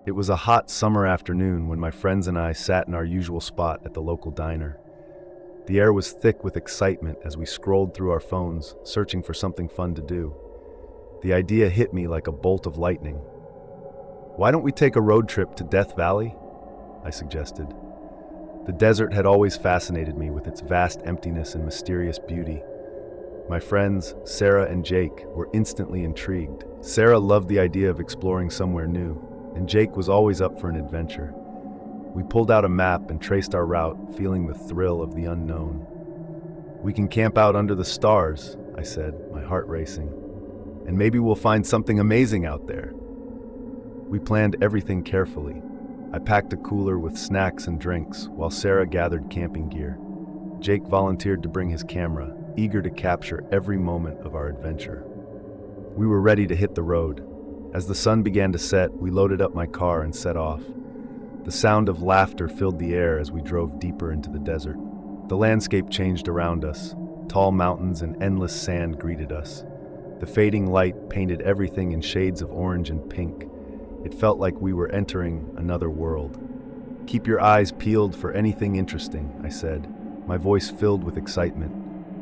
It was a hot summer afternoon when my friends and I sat in our usual spot at the local diner. The air was thick with excitement as we scrolled through our phones, searching for something fun to do. The idea hit me like a bolt of lightning. "Why don't we take a road trip to Death Valley?" I suggested. The desert had always fascinated me with its vast emptiness and mysterious beauty. My friends, Sarah and Jake, were instantly intrigued. Sarah loved the idea of exploring somewhere new, and Jake was always up for an adventure. We pulled out a map and traced our route, feeling the thrill of the unknown. "We can camp out under the stars," I said, my heart racing. "And maybe we'll find something amazing out there." We planned everything carefully. I packed a cooler with snacks and drinks, while Sarah gathered camping gear. Jake volunteered to bring his camera, eager to capture every moment of our adventure. We were ready to hit the road. As the sun began to set, we loaded up my car and set off. The sound of laughter filled the air as we drove deeper into the desert. The landscape changed around us. Tall mountains and endless sand greeted us. The fading light painted everything in shades of orange and pink. It felt like we were entering another world. "Keep your eyes peeled for anything interesting," I said, my voice filled with excitement.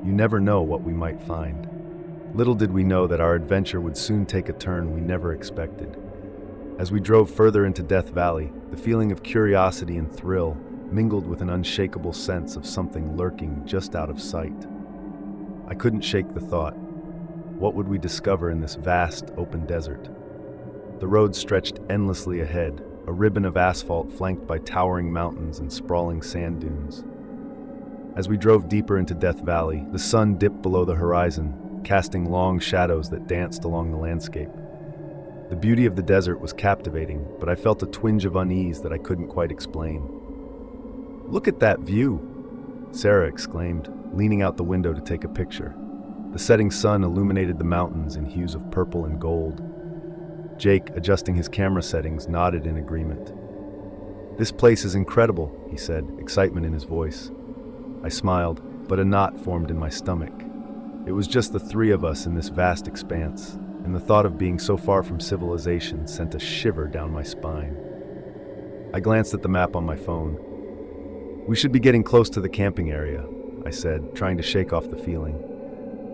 "You never know what we might find." Little did we know that our adventure would soon take a turn we never expected. As we drove further into Death Valley, the feeling of curiosity and thrill mingled with an unshakable sense of something lurking just out of sight. I couldn't shake the thought. What would we discover in this vast, open desert? The road stretched endlessly ahead, a ribbon of asphalt flanked by towering mountains and sprawling sand dunes. As we drove deeper into Death Valley, the sun dipped below the horizon, casting long shadows that danced along the landscape. The beauty of the desert was captivating, but I felt a twinge of unease that I couldn't quite explain. "Look at that view!" Sarah exclaimed, leaning out the window to take a picture. The setting sun illuminated the mountains in hues of purple and gold. Jake, adjusting his camera settings, nodded in agreement. "This place is incredible," he said, excitement in his voice. I smiled, but a knot formed in my stomach. It was just the three of us in this vast expanse, and the thought of being so far from civilization sent a shiver down my spine. I glanced at the map on my phone. "We should be getting close to the camping area," I said, trying to shake off the feeling.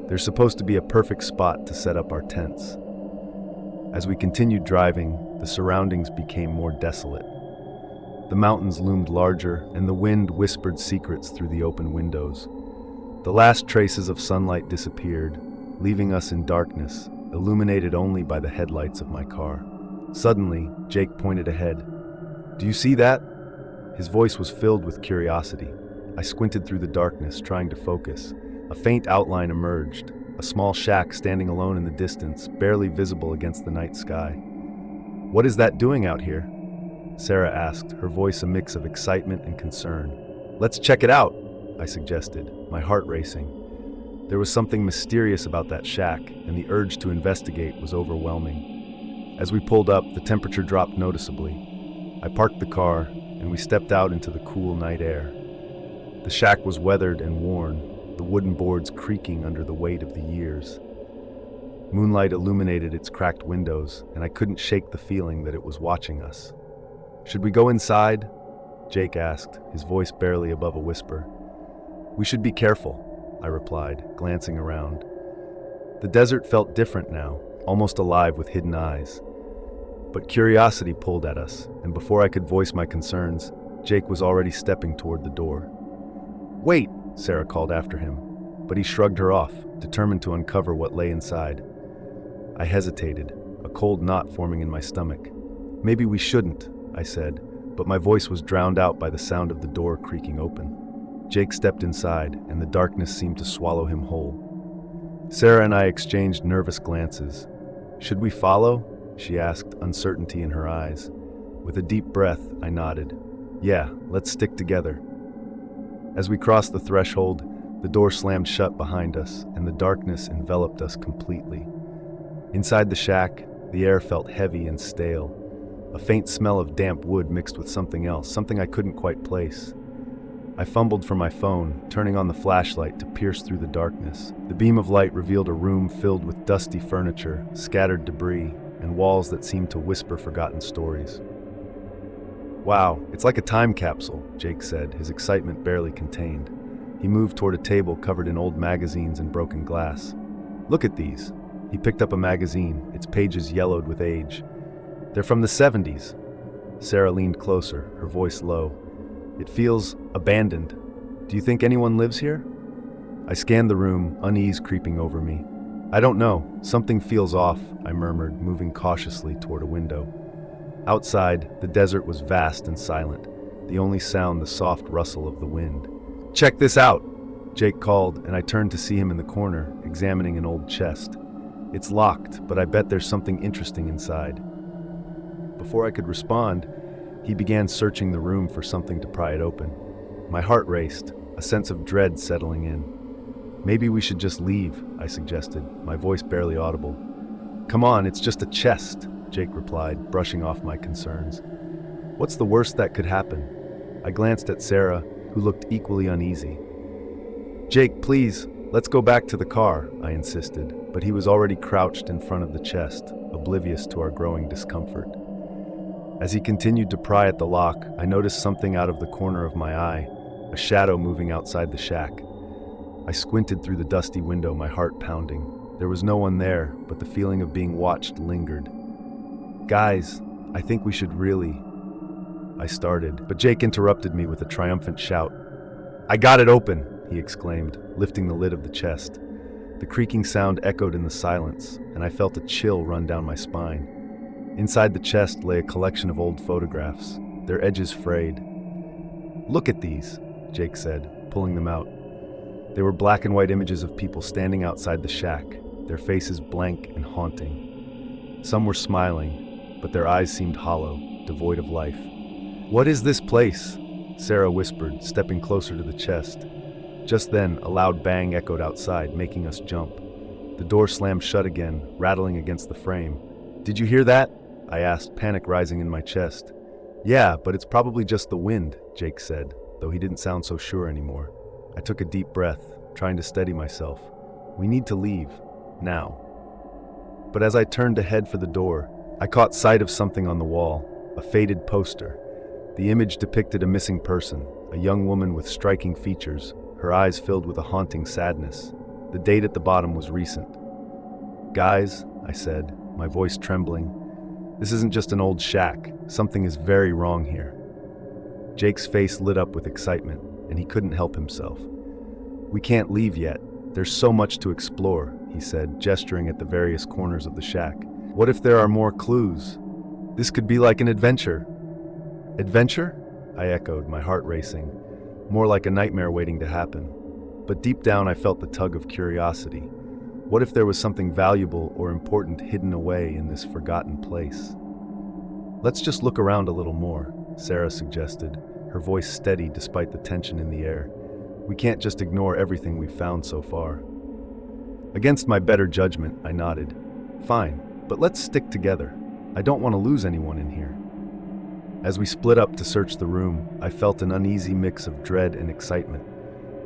"There's supposed to be a perfect spot to set up our tents." As we continued driving, the surroundings became more desolate. The mountains loomed larger, and the wind whispered secrets through the open windows. The last traces of sunlight disappeared, leaving us in darkness, illuminated only by the headlights of my car. Suddenly, Jake pointed ahead. "Do you see that?" His voice was filled with curiosity. I squinted through the darkness, trying to focus. A faint outline emerged, a small shack standing alone in the distance, barely visible against the night sky. "What is that doing out here?" Sarah asked, her voice a mix of excitement and concern. "Let's check it out," I suggested, my heart racing. There was something mysterious about that shack, and the urge to investigate was overwhelming. As we pulled up, the temperature dropped noticeably. I parked the car, and we stepped out into the cool night air. The shack was weathered and worn, the wooden boards creaking under the weight of the years. Moonlight illuminated its cracked windows, and I couldn't shake the feeling that it was watching us. "Should we go inside?" Jake asked, his voice barely above a whisper. "We should be careful," I replied, glancing around. The desert felt different now, almost alive with hidden eyes. But curiosity pulled at us, and before I could voice my concerns, Jake was already stepping toward the door. "Wait!" Sarah called after him, but he shrugged her off, determined to uncover what lay inside. I hesitated, a cold knot forming in my stomach. "Maybe we shouldn't," I said, but my voice was drowned out by the sound of the door creaking open. Jake stepped inside, and the darkness seemed to swallow him whole. Sarah and I exchanged nervous glances. "Should we follow?" she asked, uncertainty in her eyes. With a deep breath, I nodded. "Yeah, let's stick together." As we crossed the threshold, the door slammed shut behind us, and the darkness enveloped us completely. Inside the shack, the air felt heavy and stale. A faint smell of damp wood mixed with something else, something I couldn't quite place. I fumbled for my phone, turning on the flashlight to pierce through the darkness. The beam of light revealed a room filled with dusty furniture, scattered debris, and walls that seemed to whisper forgotten stories. Wow, it's like a time capsule, Jake said, his excitement barely contained. He moved toward a table covered in old magazines and broken glass. Look at these. He picked up a magazine, its pages yellowed with age. They're from the 70s. Sarah leaned closer, her voice low. It feels abandoned. Do you think anyone lives here? I scanned the room, unease creeping over me. I don't know. Something feels off, I murmured, moving cautiously toward a window. Outside, the desert was vast and silent, the only sound the soft rustle of the wind. Check this out, Jake called, and I turned to see him in the corner, examining an old chest. It's locked, but I bet there's something interesting inside. Before I could respond, he began searching the room for something to pry it open. My heart raced, a sense of dread settling in. Maybe we should just leave, I suggested, my voice barely audible. Come on, it's just a chest, Jake replied, brushing off my concerns. What's the worst that could happen? I glanced at Sarah, who looked equally uneasy. Jake, please, let's go back to the car, I insisted, but he was already crouched in front of the chest, oblivious to our growing discomfort. As he continued to pry at the lock, I noticed something out of the corner of my eye, a shadow moving outside the shack. I squinted through the dusty window, my heart pounding. There was no one there, but the feeling of being watched lingered. Guys, I think we should really... I started, but Jake interrupted me with a triumphant shout. I got it open, he exclaimed, lifting the lid of the chest. The creaking sound echoed in the silence, and I felt a chill run down my spine. Inside the chest lay a collection of old photographs, their edges frayed. Look at these, Jake said, pulling them out. They were black and white images of people standing outside the shack, their faces blank and haunting. Some were smiling, but their eyes seemed hollow, devoid of life. What is this place? Sarah whispered, stepping closer to the chest. Just then, a loud bang echoed outside, making us jump. The door slammed shut again, rattling against the frame. Did you hear that? I asked, panic rising in my chest. Yeah, but it's probably just the wind, Jake said, though he didn't sound so sure anymore. I took a deep breath, trying to steady myself. We need to leave, now. But as I turned to head for the door, I caught sight of something on the wall, a faded poster. The image depicted a missing person, a young woman with striking features, her eyes filled with a haunting sadness. The date at the bottom was recent. Guys, I said, my voice trembling, this isn't just an old shack. Something is very wrong here. Jake's face lit up with excitement, and he couldn't help himself. We can't leave yet. There's so much to explore, he said, gesturing at the various corners of the shack. What if there are more clues? This could be like an adventure. Adventure? I echoed, my heart racing. More like a nightmare waiting to happen. But deep down I felt the tug of curiosity. What if there was something valuable or important hidden away in this forgotten place? Let's just look around a little more, Sarah suggested, her voice steady despite the tension in the air. We can't just ignore everything we've found so far. Against my better judgment, I nodded. Fine, but let's stick together. I don't want to lose anyone in here. As we split up to search the room, I felt an uneasy mix of dread and excitement.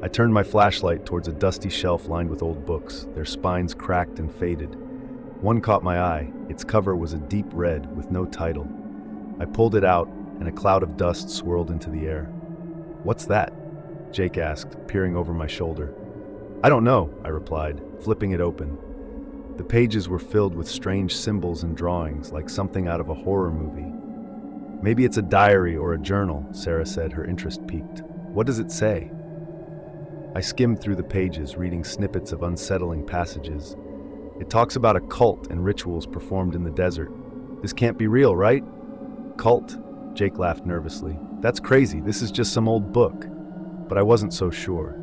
I turned my flashlight towards a dusty shelf lined with old books, their spines cracked and faded. One caught my eye. Its cover was a deep red with no title. I pulled it out, and a cloud of dust swirled into the air. What's that? Jake asked, peering over my shoulder. I don't know, I replied, flipping it open. The pages were filled with strange symbols and drawings, like something out of a horror movie. Maybe it's a diary or a journal, Sarah said, her interest piqued. What does it say? I skimmed through the pages, reading snippets of unsettling passages. It talks about a cult and rituals performed in the desert. This can't be real, right? Cult? Jake laughed nervously. That's crazy, this is just some old book. But I wasn't so sure.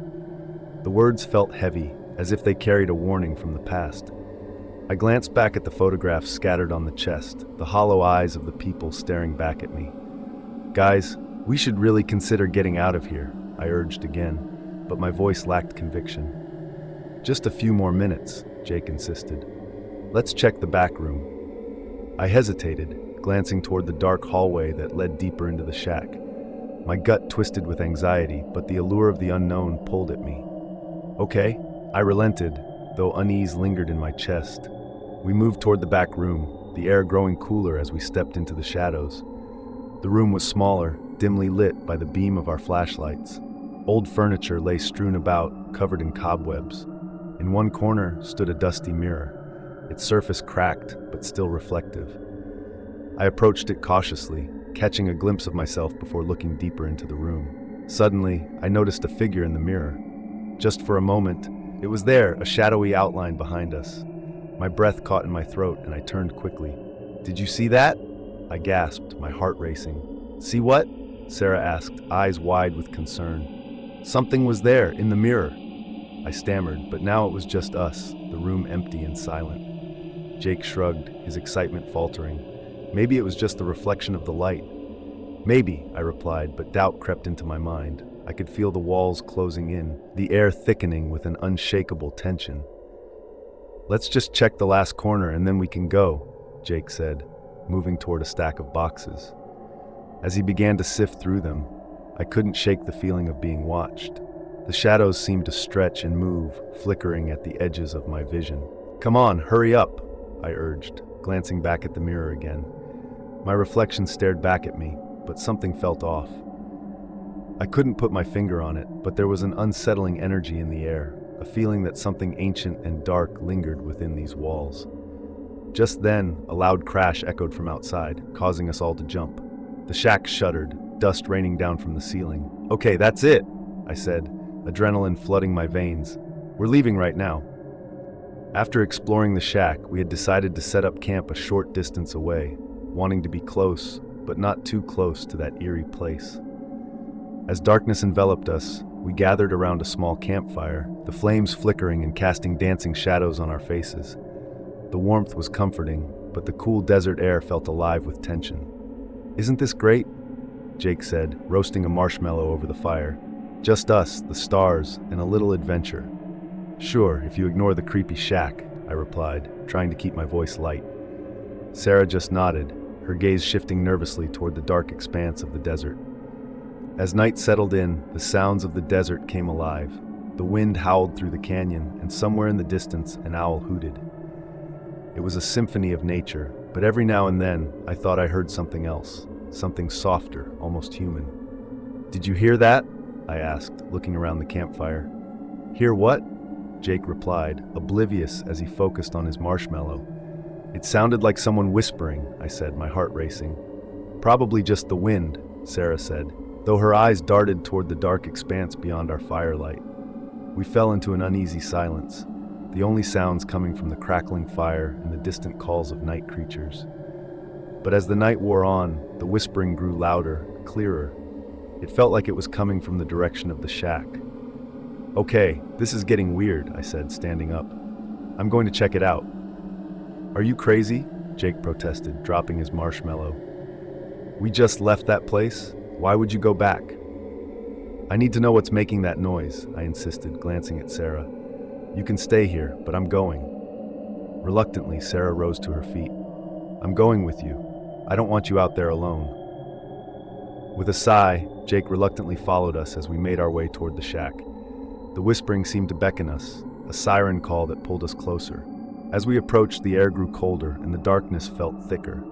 The words felt heavy, as if they carried a warning from the past. I glanced back at the photographs scattered on the chest, the hollow eyes of the people staring back at me. Guys, we should really consider getting out of here, I urged again. But my voice lacked conviction. Just a few more minutes, Jake insisted. Let's check the back room. I hesitated, glancing toward the dark hallway that led deeper into the shack. My gut twisted with anxiety, but the allure of the unknown pulled at me. Okay, I relented, though unease lingered in my chest. We moved toward the back room, the air growing cooler as we stepped into the shadows. The room was smaller, dimly lit by the beam of our flashlights. Old furniture lay strewn about, covered in cobwebs. In one corner stood a dusty mirror, its surface cracked but still reflective. I approached it cautiously, catching a glimpse of myself before looking deeper into the room. Suddenly, I noticed a figure in the mirror. Just for a moment, it was there, a shadowy outline behind us. My breath caught in my throat and I turned quickly. "Did you see that?" I gasped, my heart racing. "See what?" Sarah asked, eyes wide with concern. "Something was there, in the mirror." I stammered, but now it was just us, the room empty and silent. Jake shrugged, his excitement faltering. Maybe it was just the reflection of the light. "Maybe," I replied, but doubt crept into my mind. I could feel the walls closing in, the air thickening with an unshakable tension. "Let's just check the last corner and then we can go," Jake said, moving toward a stack of boxes. As he began to sift through them, I couldn't shake the feeling of being watched. The shadows seemed to stretch and move, flickering at the edges of my vision. "Come on, hurry up," I urged, glancing back at the mirror again. My reflection stared back at me, but something felt off. I couldn't put my finger on it, but there was an unsettling energy in the air, a feeling that something ancient and dark lingered within these walls. Just then, a loud crash echoed from outside, causing us all to jump. The shack shuddered, dust raining down from the ceiling. "Okay, that's it," I said, adrenaline flooding my veins. "We're leaving right now." After exploring the shack, we had decided to set up camp a short distance away, wanting to be close, but not too close to that eerie place. As darkness enveloped us, we gathered around a small campfire, the flames flickering and casting dancing shadows on our faces. The warmth was comforting, but the cool desert air felt alive with tension. "Isn't this great?" Jake said, roasting a marshmallow over the fire. "Just us, the stars, and a little adventure." "Sure, if you ignore the creepy shack," I replied, trying to keep my voice light. Sarah just nodded, her gaze shifting nervously toward the dark expanse of the desert. As night settled in, the sounds of the desert came alive. The wind howled through the canyon, and somewhere in the distance, an owl hooted. It was a symphony of nature, but every now and then, I thought I heard something else, something softer, almost human. "Did you hear that?" I asked, looking around the campfire. "Hear what?" Jake replied, oblivious as he focused on his marshmallow. "It sounded like someone whispering," I said, my heart racing. "Probably just the wind," Sarah said, though her eyes darted toward the dark expanse beyond our firelight. We fell into an uneasy silence, the only sounds coming from the crackling fire and the distant calls of night creatures. But as the night wore on, the whispering grew louder, clearer. It felt like it was coming from the direction of the shack. "Okay, this is getting weird," I said, standing up. "I'm going to check it out." "Are you crazy?" Jake protested, dropping his marshmallow. "We just left that place. Why would you go back?" "I need to know what's making that noise," I insisted, glancing at Sarah. "You can stay here, but I'm going." Reluctantly, Sarah rose to her feet. "I'm going with you. I don't want you out there alone." With a sigh, Jake reluctantly followed us as we made our way toward the shack. The whispering seemed to beckon us, a siren call that pulled us closer. As we approached, the air grew colder and the darkness felt thicker.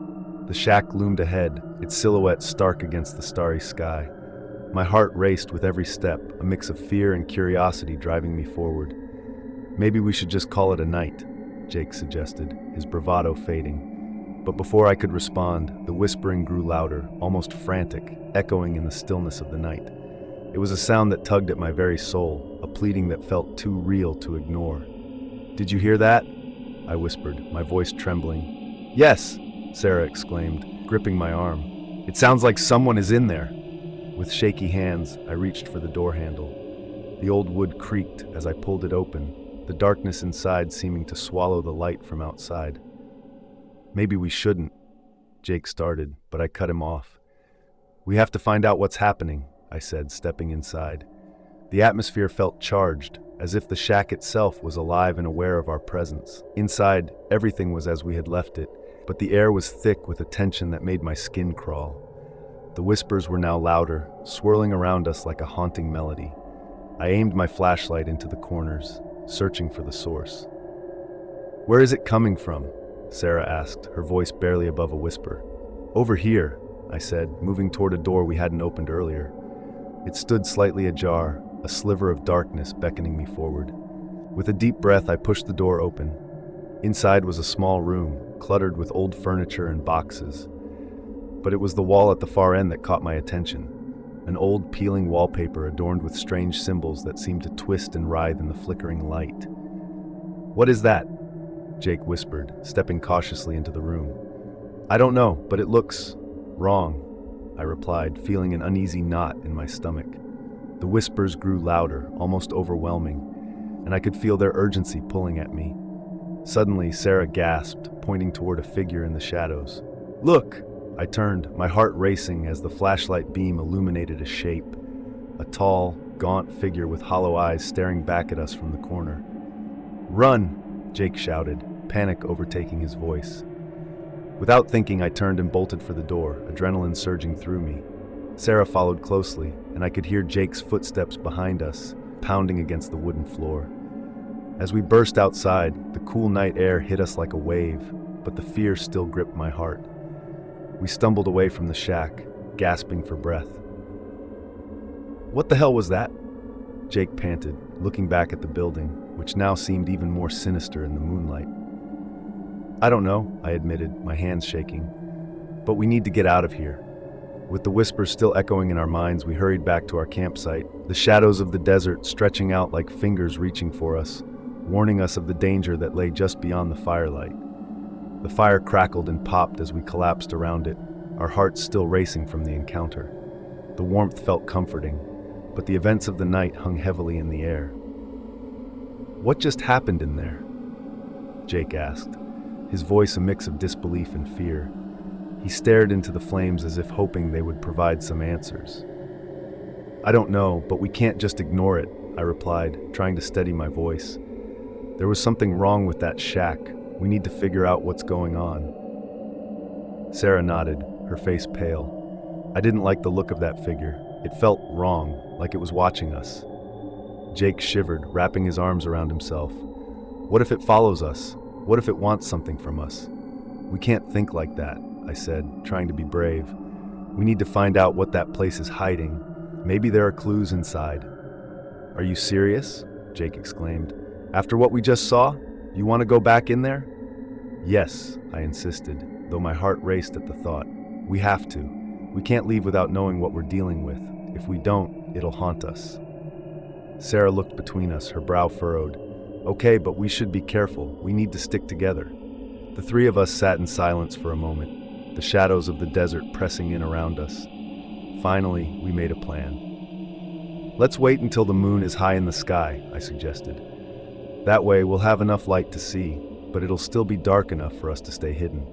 The shack loomed ahead, its silhouette stark against the starry sky. My heart raced with every step, a mix of fear and curiosity driving me forward. "Maybe we should just call it a night," Jake suggested, his bravado fading. But before I could respond, the whispering grew louder, almost frantic, echoing in the stillness of the night. It was a sound that tugged at my very soul, a pleading that felt too real to ignore. "Did you hear that?" I whispered, my voice trembling. "Yes!" Sarah exclaimed, gripping my arm. "It sounds like someone is in there." With shaky hands, I reached for the door handle. The old wood creaked as I pulled it open, the darkness inside seeming to swallow the light from outside. "Maybe we shouldn't," Jake started, but I cut him off. "We have to find out what's happening," I said, stepping inside. The atmosphere felt charged, as if the shack itself was alive and aware of our presence. Inside, everything was as we had left it, but the air was thick with a tension that made my skin crawl. The whispers were now louder, swirling around us like a haunting melody. I aimed my flashlight into the corners, searching for the source. "Where is it coming from?" Sarah asked, her voice barely above a whisper. "Over here," I said, moving toward a door we hadn't opened earlier. It stood slightly ajar, a sliver of darkness beckoning me forward. With a deep breath, I pushed the door open. Inside was a small room, cluttered with old furniture and boxes. But it was the wall at the far end that caught my attention. An old, peeling wallpaper adorned with strange symbols that seemed to twist and writhe in the flickering light. "What is that?" Jake whispered, stepping cautiously into the room. "I don't know, but it looks wrong," I replied, feeling an uneasy knot in my stomach. The whispers grew louder, almost overwhelming, and I could feel their urgency pulling at me. Suddenly, Sarah gasped, pointing toward a figure in the shadows. "Look!" I turned, my heart racing as the flashlight beam illuminated a shape. A tall, gaunt figure with hollow eyes staring back at us from the corner. "Run!" Jake shouted, panic overtaking his voice. Without thinking, I turned and bolted for the door, adrenaline surging through me. Sarah followed closely, and I could hear Jake's footsteps behind us, pounding against the wooden floor. As we burst outside, the cool night air hit us like a wave, but the fear still gripped my heart. We stumbled away from the shack, gasping for breath. "What the hell was that?" Jake panted, looking back at the building, which now seemed even more sinister in the moonlight. "I don't know," I admitted, my hands shaking. "But we need to get out of here." With the whispers still echoing in our minds, we hurried back to our campsite, the shadows of the desert stretching out like fingers reaching for us, warning us of the danger that lay just beyond the firelight. The fire crackled and popped as we collapsed around it, our hearts still racing from the encounter. The warmth felt comforting, but the events of the night hung heavily in the air. "What just happened in there?" Jake asked, his voice a mix of disbelief and fear. He stared into the flames as if hoping they would provide some answers. "I don't know, but we can't just ignore it," I replied, trying to steady my voice. "There was something wrong with that shack. We need to figure out what's going on." Sarah nodded, her face pale. I didn't like the look of that figure. It felt wrong, like it was watching us. Jake shivered, wrapping his arms around himself. "What if it follows us? What if it wants something from us?" "We can't think like that," I said, trying to be brave. "We need to find out what that place is hiding. Maybe there are clues inside." "Are you serious?" Jake exclaimed. "After what we just saw? You want to go back in there?" "Yes," I insisted, though my heart raced at the thought. "We have to. We can't leave without knowing what we're dealing with. If we don't, it'll haunt us." Sarah looked between us, her brow furrowed. "Okay, but we should be careful. We need to stick together." The three of us sat in silence for a moment, the shadows of the desert pressing in around us. Finally, we made a plan. "Let's wait until the moon is high in the sky," I suggested. "That way we'll have enough light to see, but it'll still be dark enough for us to stay hidden."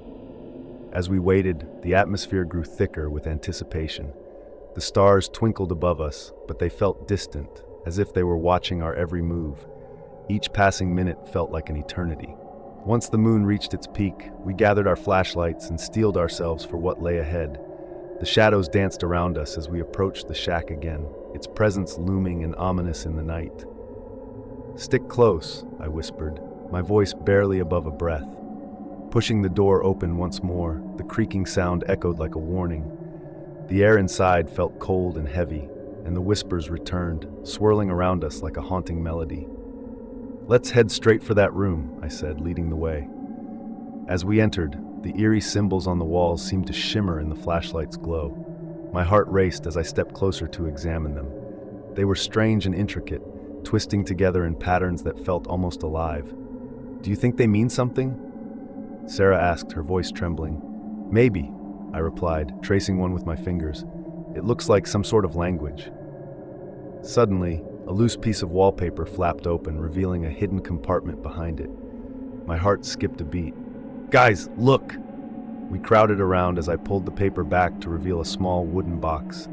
As we waited, the atmosphere grew thicker with anticipation. The stars twinkled above us, but they felt distant, as if they were watching our every move. Each passing minute felt like an eternity. Once the moon reached its peak, we gathered our flashlights and steeled ourselves for what lay ahead. The shadows danced around us as we approached the shack again, its presence looming and ominous in the night. "Stick close," I whispered, my voice barely above a breath. Pushing the door open once more, the creaking sound echoed like a warning. The air inside felt cold and heavy, and the whispers returned, swirling around us like a haunting melody. "Let's head straight for that room," I said, leading the way. As we entered, the eerie symbols on the walls seemed to shimmer in the flashlight's glow. My heart raced as I stepped closer to examine them. They were strange and intricate, twisting together in patterns that felt almost alive. "Do you think they mean something?" Sarah asked, her voice trembling. "Maybe," I replied, tracing one with my fingers. "It looks like some sort of language." Suddenly, a loose piece of wallpaper flapped open, revealing a hidden compartment behind it. My heart skipped a beat. "Guys, look!" We crowded around as I pulled the paper back to reveal a small wooden box.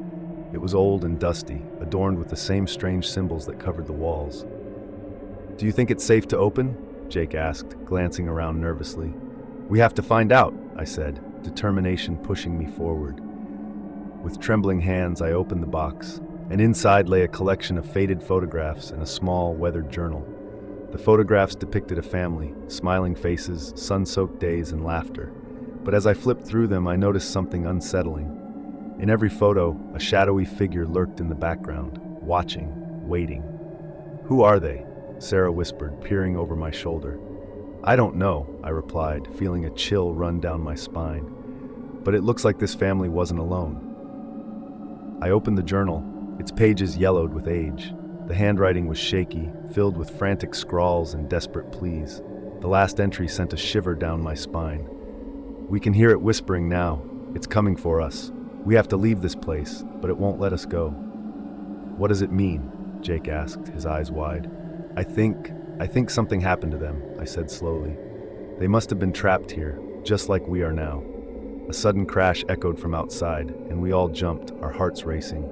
It was old and dusty, adorned with the same strange symbols that covered the walls. "Do you think it's safe to open?" Jake asked, glancing around nervously. "We have to find out," I said, determination pushing me forward. With trembling hands, I opened the box, and inside lay a collection of faded photographs and a small, weathered journal. The photographs depicted a family, smiling faces, sun-soaked days, and laughter. But as I flipped through them, I noticed something unsettling. In every photo, a shadowy figure lurked in the background, watching, waiting. "Who are they?" Sarah whispered, peering over my shoulder. "I don't know," I replied, feeling a chill run down my spine. "But it looks like this family wasn't alone." I opened the journal, its pages yellowed with age. The handwriting was shaky, filled with frantic scrawls and desperate pleas. The last entry sent a shiver down my spine. "We can hear it whispering now. It's coming for us. We have to leave this place, but it won't let us go." "What does it mean?" Jake asked, his eyes wide. I think something happened to them," I said slowly. "They must have been trapped here, just like we are now." A sudden crash echoed from outside, and we all jumped, our hearts racing.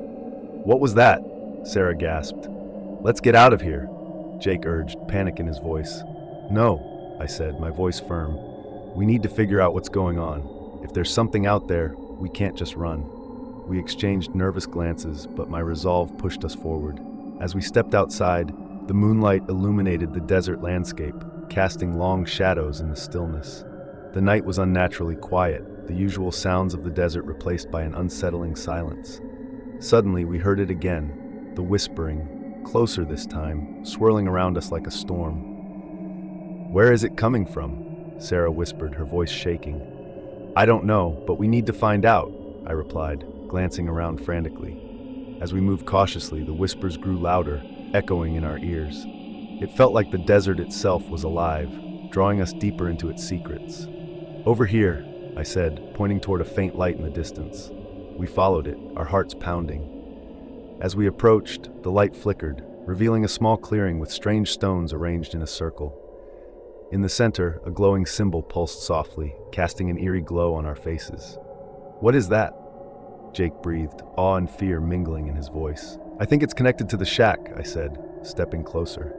"What was that?" Sarah gasped. "Let's get out of here," Jake urged, panic in his voice. "No," I said, my voice firm. "We need to figure out what's going on. If there's something out there, we can't just run." We exchanged nervous glances, but my resolve pushed us forward. As we stepped outside, the moonlight illuminated the desert landscape, casting long shadows in the stillness. The night was unnaturally quiet, the usual sounds of the desert replaced by an unsettling silence. Suddenly, we heard it again, the whispering, closer this time, swirling around us like a storm. "Where is it coming from?" Sarah whispered, her voice shaking. "I don't know, but we need to find out," I replied, glancing around frantically. As we moved cautiously, the whispers grew louder, echoing in our ears. It felt like the desert itself was alive, drawing us deeper into its secrets. "Over here," I said, pointing toward a faint light in the distance. We followed it, our hearts pounding. As we approached, the light flickered, revealing a small clearing with strange stones arranged in a circle. In the center, a glowing symbol pulsed softly, casting an eerie glow on our faces. "What is that?" Jake breathed, awe and fear mingling in his voice. "I think it's connected to the shack," I said, stepping closer.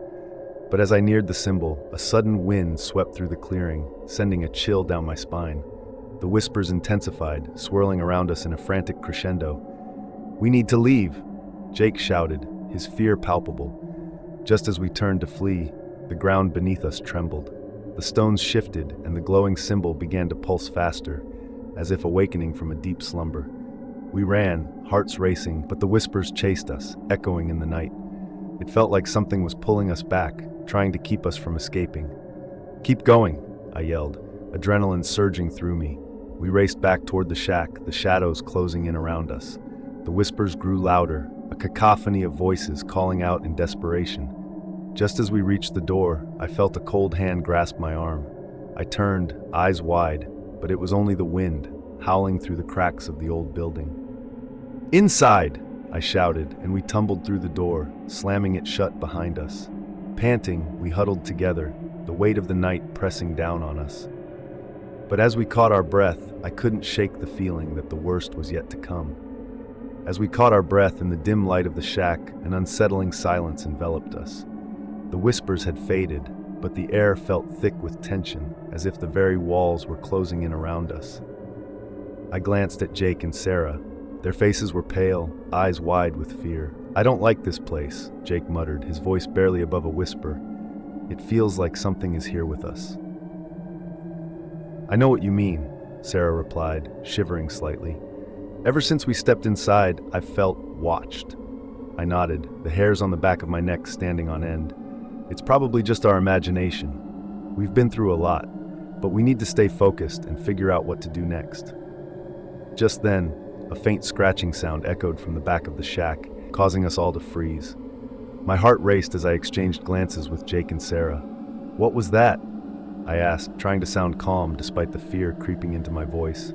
But as I neared the symbol, a sudden wind swept through the clearing, sending a chill down my spine. The whispers intensified, swirling around us in a frantic crescendo. "We need to leave," Jake shouted, his fear palpable. Just as we turned to flee, the ground beneath us trembled. The stones shifted, and the glowing symbol began to pulse faster, as if awakening from a deep slumber. We ran, hearts racing, but the whispers chased us, echoing in the night. It felt like something was pulling us back, trying to keep us from escaping. "Keep going," I yelled, adrenaline surging through me. We raced back toward the shack, the shadows closing in around us. The whispers grew louder, a cacophony of voices calling out in desperation. Just as we reached the door, I felt a cold hand grasp my arm. I turned, eyes wide, but it was only the wind, howling through the cracks of the old building. "Inside!" I shouted, and we tumbled through the door, slamming it shut behind us. Panting, we huddled together, the weight of the night pressing down on us. But as we caught our breath, I couldn't shake the feeling that the worst was yet to come. As we caught our breath in the dim light of the shack, an unsettling silence enveloped us. The whispers had faded, but the air felt thick with tension, as if the very walls were closing in around us. I glanced at Jake and Sarah. Their faces were pale, eyes wide with fear. "I don't like this place," Jake muttered, his voice barely above a whisper. "It feels like something is here with us." "I know what you mean," Sarah replied, shivering slightly. "Ever since we stepped inside, I've felt watched." I nodded, the hairs on the back of my neck standing on end. "It's probably just our imagination. We've been through a lot, but we need to stay focused and figure out what to do next." Just then, a faint scratching sound echoed from the back of the shack, causing us all to freeze. My heart raced as I exchanged glances with Jake and Sarah. "What was that?" I asked, trying to sound calm despite the fear creeping into my voice.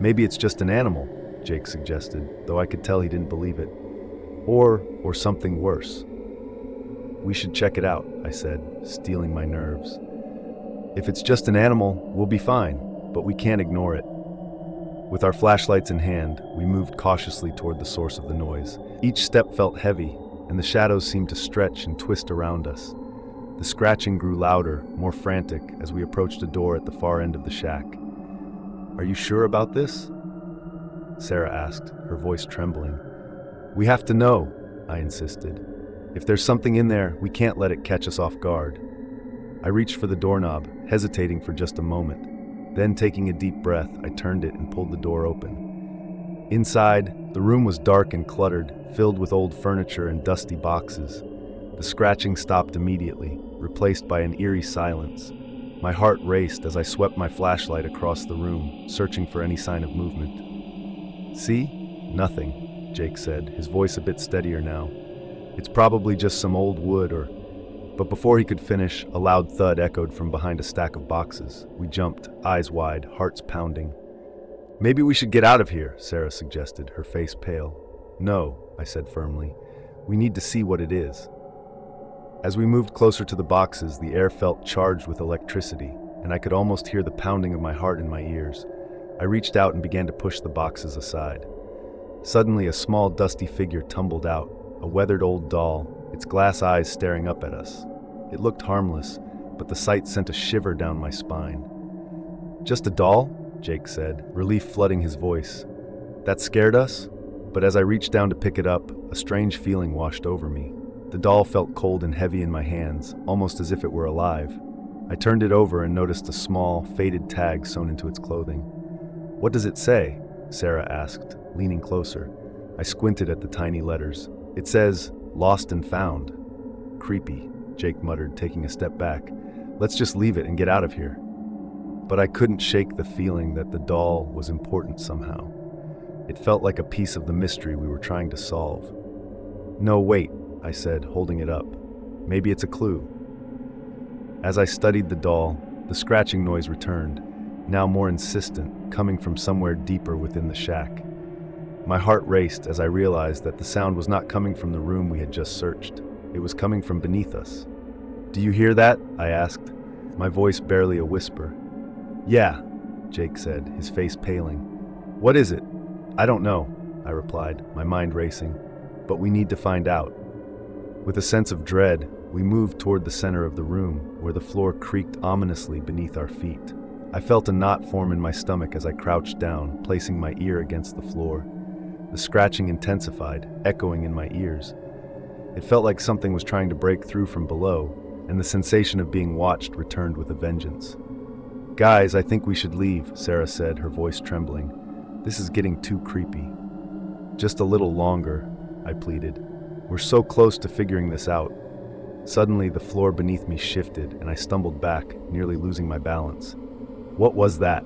"Maybe it's just an animal," Jake suggested, though I could tell he didn't believe it. Or something worse." "We should check it out," I said, steeling my nerves. "If it's just an animal, we'll be fine, but we can't ignore it." With our flashlights in hand, we moved cautiously toward the source of the noise. Each step felt heavy, and the shadows seemed to stretch and twist around us. The scratching grew louder, more frantic, as we approached a door at the far end of the shack. "Are you sure about this?" Sarah asked, her voice trembling. "We have to know," I insisted. "If there's something in there, we can't let it catch us off guard." I reached for the doorknob, hesitating for just a moment. Then, taking a deep breath, I turned it and pulled the door open. Inside, the room was dark and cluttered, filled with old furniture and dusty boxes. The scratching stopped immediately, replaced by an eerie silence. My heart raced as I swept my flashlight across the room, searching for any sign of movement. "See? Nothing," Jake said, his voice a bit steadier now. "It's probably just some old wood or—" But before he could finish, a loud thud echoed from behind a stack of boxes. We jumped, eyes wide, hearts pounding. "Maybe we should get out of here," Sarah suggested, her face pale. "No," I said firmly. "We need to see what it is." As we moved closer to the boxes, the air felt charged with electricity, and I could almost hear the pounding of my heart in my ears. I reached out and began to push the boxes aside. Suddenly, a small, dusty figure tumbled out, a weathered old doll, its glass eyes staring up at us. It looked harmless, but the sight sent a shiver down my spine. "Just a doll?" Jake said, relief flooding his voice. "That scared us?" But as I reached down to pick it up, a strange feeling washed over me. The doll felt cold and heavy in my hands, almost as if it were alive. I turned it over and noticed a small, faded tag sewn into its clothing. "What does it say?" Sarah asked, leaning closer. I squinted at the tiny letters. "It says, 'Lost and Found.'" "Creepy," Jake muttered, taking a step back. "Let's just leave it and get out of here." But I couldn't shake the feeling that the doll was important somehow. It felt like a piece of the mystery we were trying to solve. "No, wait," I said, holding it up. "Maybe it's a clue." As I studied the doll, the scratching noise returned, now more insistent, coming from somewhere deeper within the shack. My heart raced as I realized that the sound was not coming from the room we had just searched. It was coming from beneath us. "Do you hear that?" I asked, my voice barely a whisper. "Yeah," Jake said, his face paling. "What is it?" "I don't know," I replied, my mind racing. "But we need to find out." With a sense of dread, we moved toward the center of the room, where the floor creaked ominously beneath our feet. I felt a knot form in my stomach as I crouched down, placing my ear against the floor. The scratching intensified, echoing in my ears. It felt like something was trying to break through from below, and the sensation of being watched returned with a vengeance. "Guys, I think we should leave," Sarah said, her voice trembling. "This is getting too creepy." "Just a little longer," I pleaded. "We're so close to figuring this out." Suddenly, the floor beneath me shifted, and I stumbled back, nearly losing my balance. "What was that?"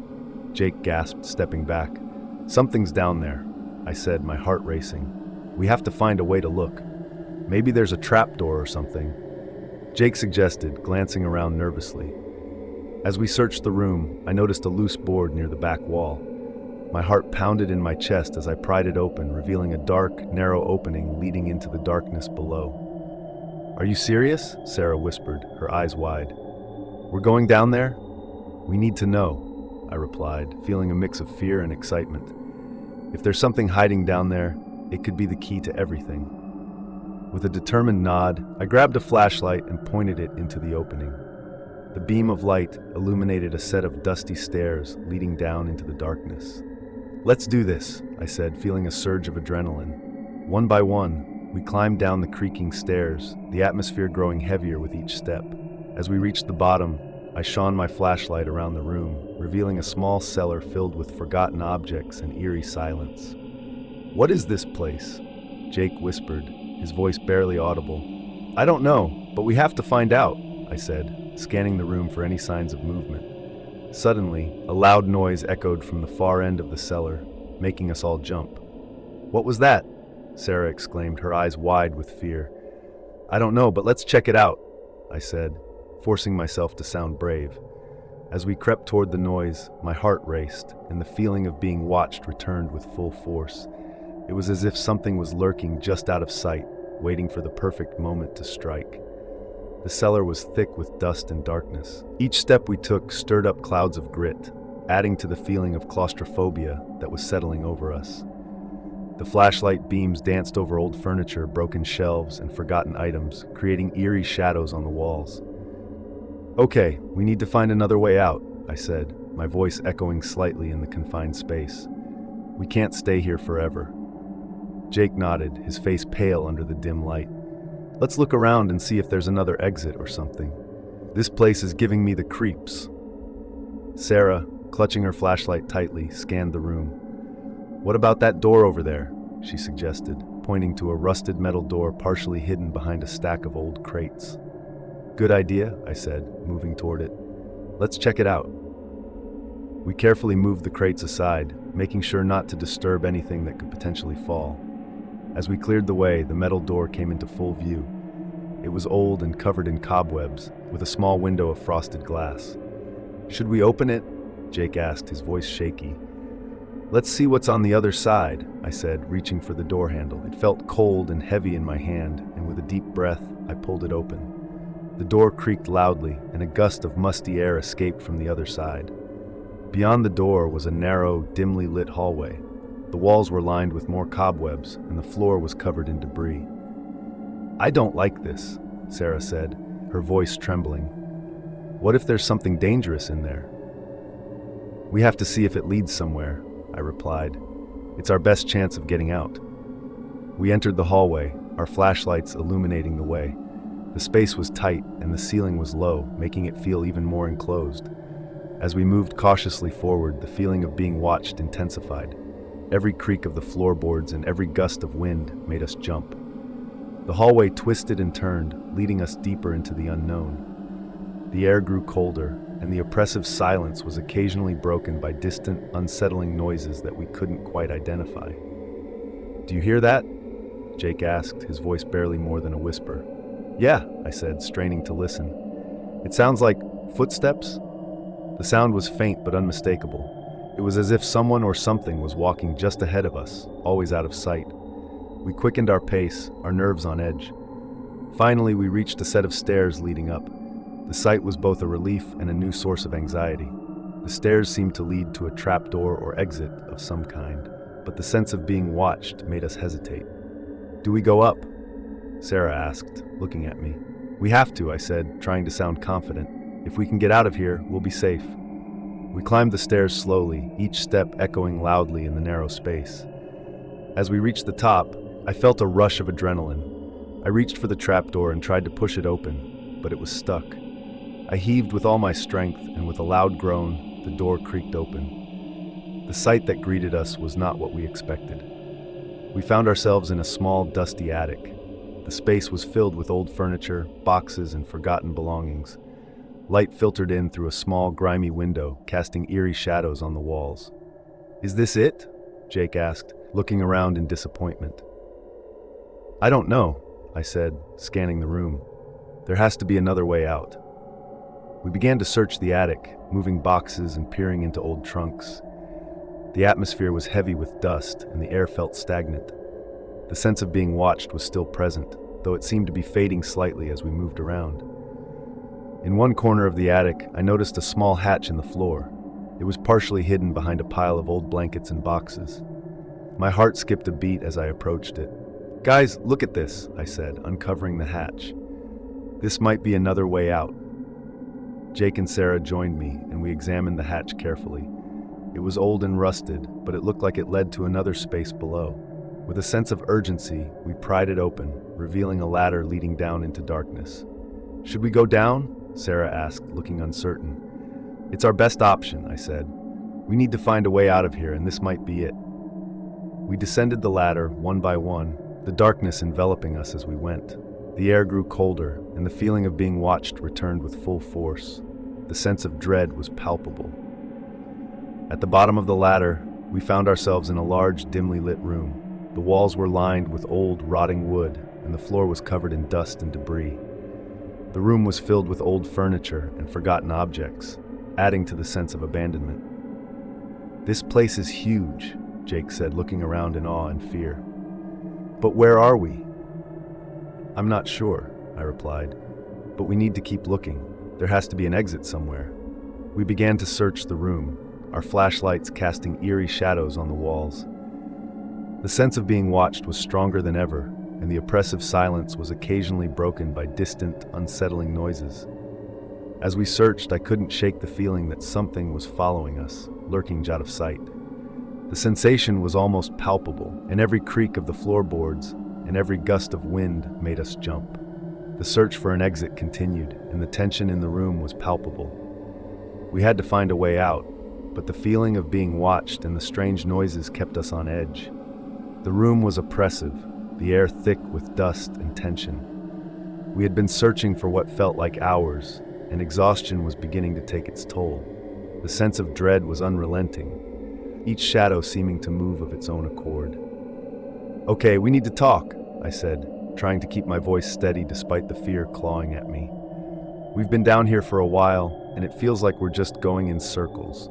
Jake gasped, stepping back. "Something's down there," I said, my heart racing. "We have to find a way to look. Maybe there's a trapdoor or something." Jake suggested, glancing around nervously. As we searched the room, I noticed a loose board near the back wall. My heart pounded in my chest as I pried it open, revealing a dark, narrow opening leading into the darkness below. "Are you serious?" Sarah whispered, her eyes wide. "We're going down there?" "We need to know," I replied, feeling a mix of fear and excitement. If there's something hiding down there, it could be the key to everything. With a determined nod, I grabbed a flashlight and pointed it into the opening. The beam of light illuminated a set of dusty stairs leading down into the darkness. "Let's do this," I said, feeling a surge of adrenaline. One by one, we climbed down the creaking stairs, the atmosphere growing heavier with each step. As we reached the bottom, I shone my flashlight around the room, revealing a small cellar filled with forgotten objects and eerie silence. "What is this place?" Jake whispered, his voice barely audible. "I don't know, but we have to find out," I said, scanning the room for any signs of movement. Suddenly, a loud noise echoed from the far end of the cellar, making us all jump. "What was that?" Sarah exclaimed, her eyes wide with fear. "I don't know, but let's check it out," I said, forcing myself to sound brave. As we crept toward the noise, my heart raced, and the feeling of being watched returned with full force. It was as if something was lurking just out of sight, waiting for the perfect moment to strike. The cellar was thick with dust and darkness. Each step we took stirred up clouds of grit, adding to the feeling of claustrophobia that was settling over us. The flashlight beams danced over old furniture, broken shelves, and forgotten items, creating eerie shadows on the walls. "Okay, we need to find another way out," I said, my voice echoing slightly in the confined space. "We can't stay here forever." Jake nodded, his face pale under the dim light. "Let's look around and see if there's another exit or something. This place is giving me the creeps." Sarah, clutching her flashlight tightly, scanned the room. "What about that door over there?" she suggested, pointing to a rusted metal door partially hidden behind a stack of old crates. "Good idea," I said, moving toward it. "Let's check it out." We carefully moved the crates aside, making sure not to disturb anything that could potentially fall. As we cleared the way, the metal door came into full view. It was old and covered in cobwebs, with a small window of frosted glass. "Should we open it?" Jake asked, his voice shaky. "Let's see what's on the other side," I said, reaching for the door handle. It felt cold and heavy in my hand, and with a deep breath, I pulled it open. The door creaked loudly, and a gust of musty air escaped from the other side. Beyond the door was a narrow, dimly lit hallway. The walls were lined with more cobwebs, and the floor was covered in debris. "I don't like this," Sarah said, her voice trembling. "What if there's something dangerous in there?" "We have to see if it leads somewhere," I replied. "It's our best chance of getting out." We entered the hallway, our flashlights illuminating the way. The space was tight, and the ceiling was low, making it feel even more enclosed. As we moved cautiously forward, the feeling of being watched intensified. Every creak of the floorboards and every gust of wind made us jump. The hallway twisted and turned, leading us deeper into the unknown. The air grew colder, and the oppressive silence was occasionally broken by distant, unsettling noises that we couldn't quite identify. "Do you hear that?" Jake asked, his voice barely more than a whisper. "Yeah," I said, straining to listen. "It sounds like footsteps?" The sound was faint but unmistakable. It was as if someone or something was walking just ahead of us, always out of sight. We quickened our pace, our nerves on edge. Finally, we reached a set of stairs leading up. The sight was both a relief and a new source of anxiety. The stairs seemed to lead to a trapdoor or exit of some kind, but the sense of being watched made us hesitate. "Do we go up?" Sarah asked, looking at me. "We have to," I said, trying to sound confident. "If we can get out of here, we'll be safe." We climbed the stairs slowly, each step echoing loudly in the narrow space. As we reached the top, I felt a rush of adrenaline. I reached for the trapdoor and tried to push it open, but it was stuck. I heaved with all my strength, and with a loud groan, the door creaked open. The sight that greeted us was not what we expected. We found ourselves in a small, dusty attic. The space was filled with old furniture, boxes, and forgotten belongings. Light filtered in through a small, grimy window, casting eerie shadows on the walls. "Is this it?" Jake asked, looking around in disappointment. "I don't know," I said, scanning the room. "There has to be another way out." We began to search the attic, moving boxes and peering into old trunks. The atmosphere was heavy with dust, and the air felt stagnant. The sense of being watched was still present, though it seemed to be fading slightly as we moved around. In one corner of the attic, I noticed a small hatch in the floor. It was partially hidden behind a pile of old blankets and boxes. My heart skipped a beat as I approached it. "Guys, look at this," I said, uncovering the hatch. "This might be another way out." Jake and Sarah joined me, and we examined the hatch carefully. It was old and rusted, but it looked like it led to another space below. With a sense of urgency, we pried it open, revealing a ladder leading down into darkness. "Should we go down?" Sarah asked, looking uncertain. "It's our best option," I said. "We need to find a way out of here, and this might be it." We descended the ladder, one by one, the darkness enveloping us as we went. The air grew colder, and the feeling of being watched returned with full force. The sense of dread was palpable. At the bottom of the ladder, we found ourselves in a large, dimly lit room. The walls were lined with old, rotting wood, and the floor was covered in dust and debris. The room was filled with old furniture and forgotten objects, adding to the sense of abandonment. "This place is huge," Jake said, looking around in awe and fear. "But where are we?" "I'm not sure," I replied, "but we need to keep looking. There has to be an exit somewhere." We began to search the room, our flashlights casting eerie shadows on the walls. The sense of being watched was stronger than ever, and the oppressive silence was occasionally broken by distant, unsettling noises. As we searched, I couldn't shake the feeling that something was following us, lurking out of sight. The sensation was almost palpable, and every creak of the floorboards and every gust of wind made us jump. The search for an exit continued, and the tension in the room was palpable. We had to find a way out, but the feeling of being watched and the strange noises kept us on edge. The room was oppressive, the air thick with dust and tension. We had been searching for what felt like hours, and exhaustion was beginning to take its toll. The sense of dread was unrelenting, each shadow seeming to move of its own accord. "Okay, we need to talk," I said, trying to keep my voice steady despite the fear clawing at me. "We've been down here for a while, and it feels like we're just going in circles.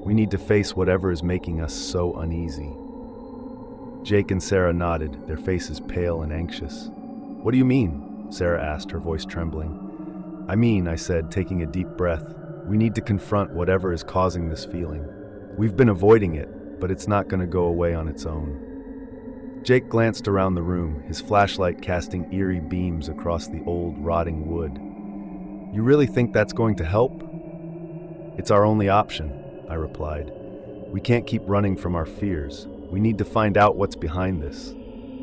We need to face whatever is making us so uneasy." Jake and Sarah nodded, their faces pale and anxious. "What do you mean?" Sarah asked, her voice trembling. I said, taking a deep breath, "we need to confront whatever is causing this feeling. We've been avoiding it, but it's not going to go away on its own." Jake glanced around the room, his flashlight casting eerie beams across the old, rotting wood. "You really think that's going to help?" "It's our only option," I replied. "We can't keep running from our fears. We need to find out what's behind this."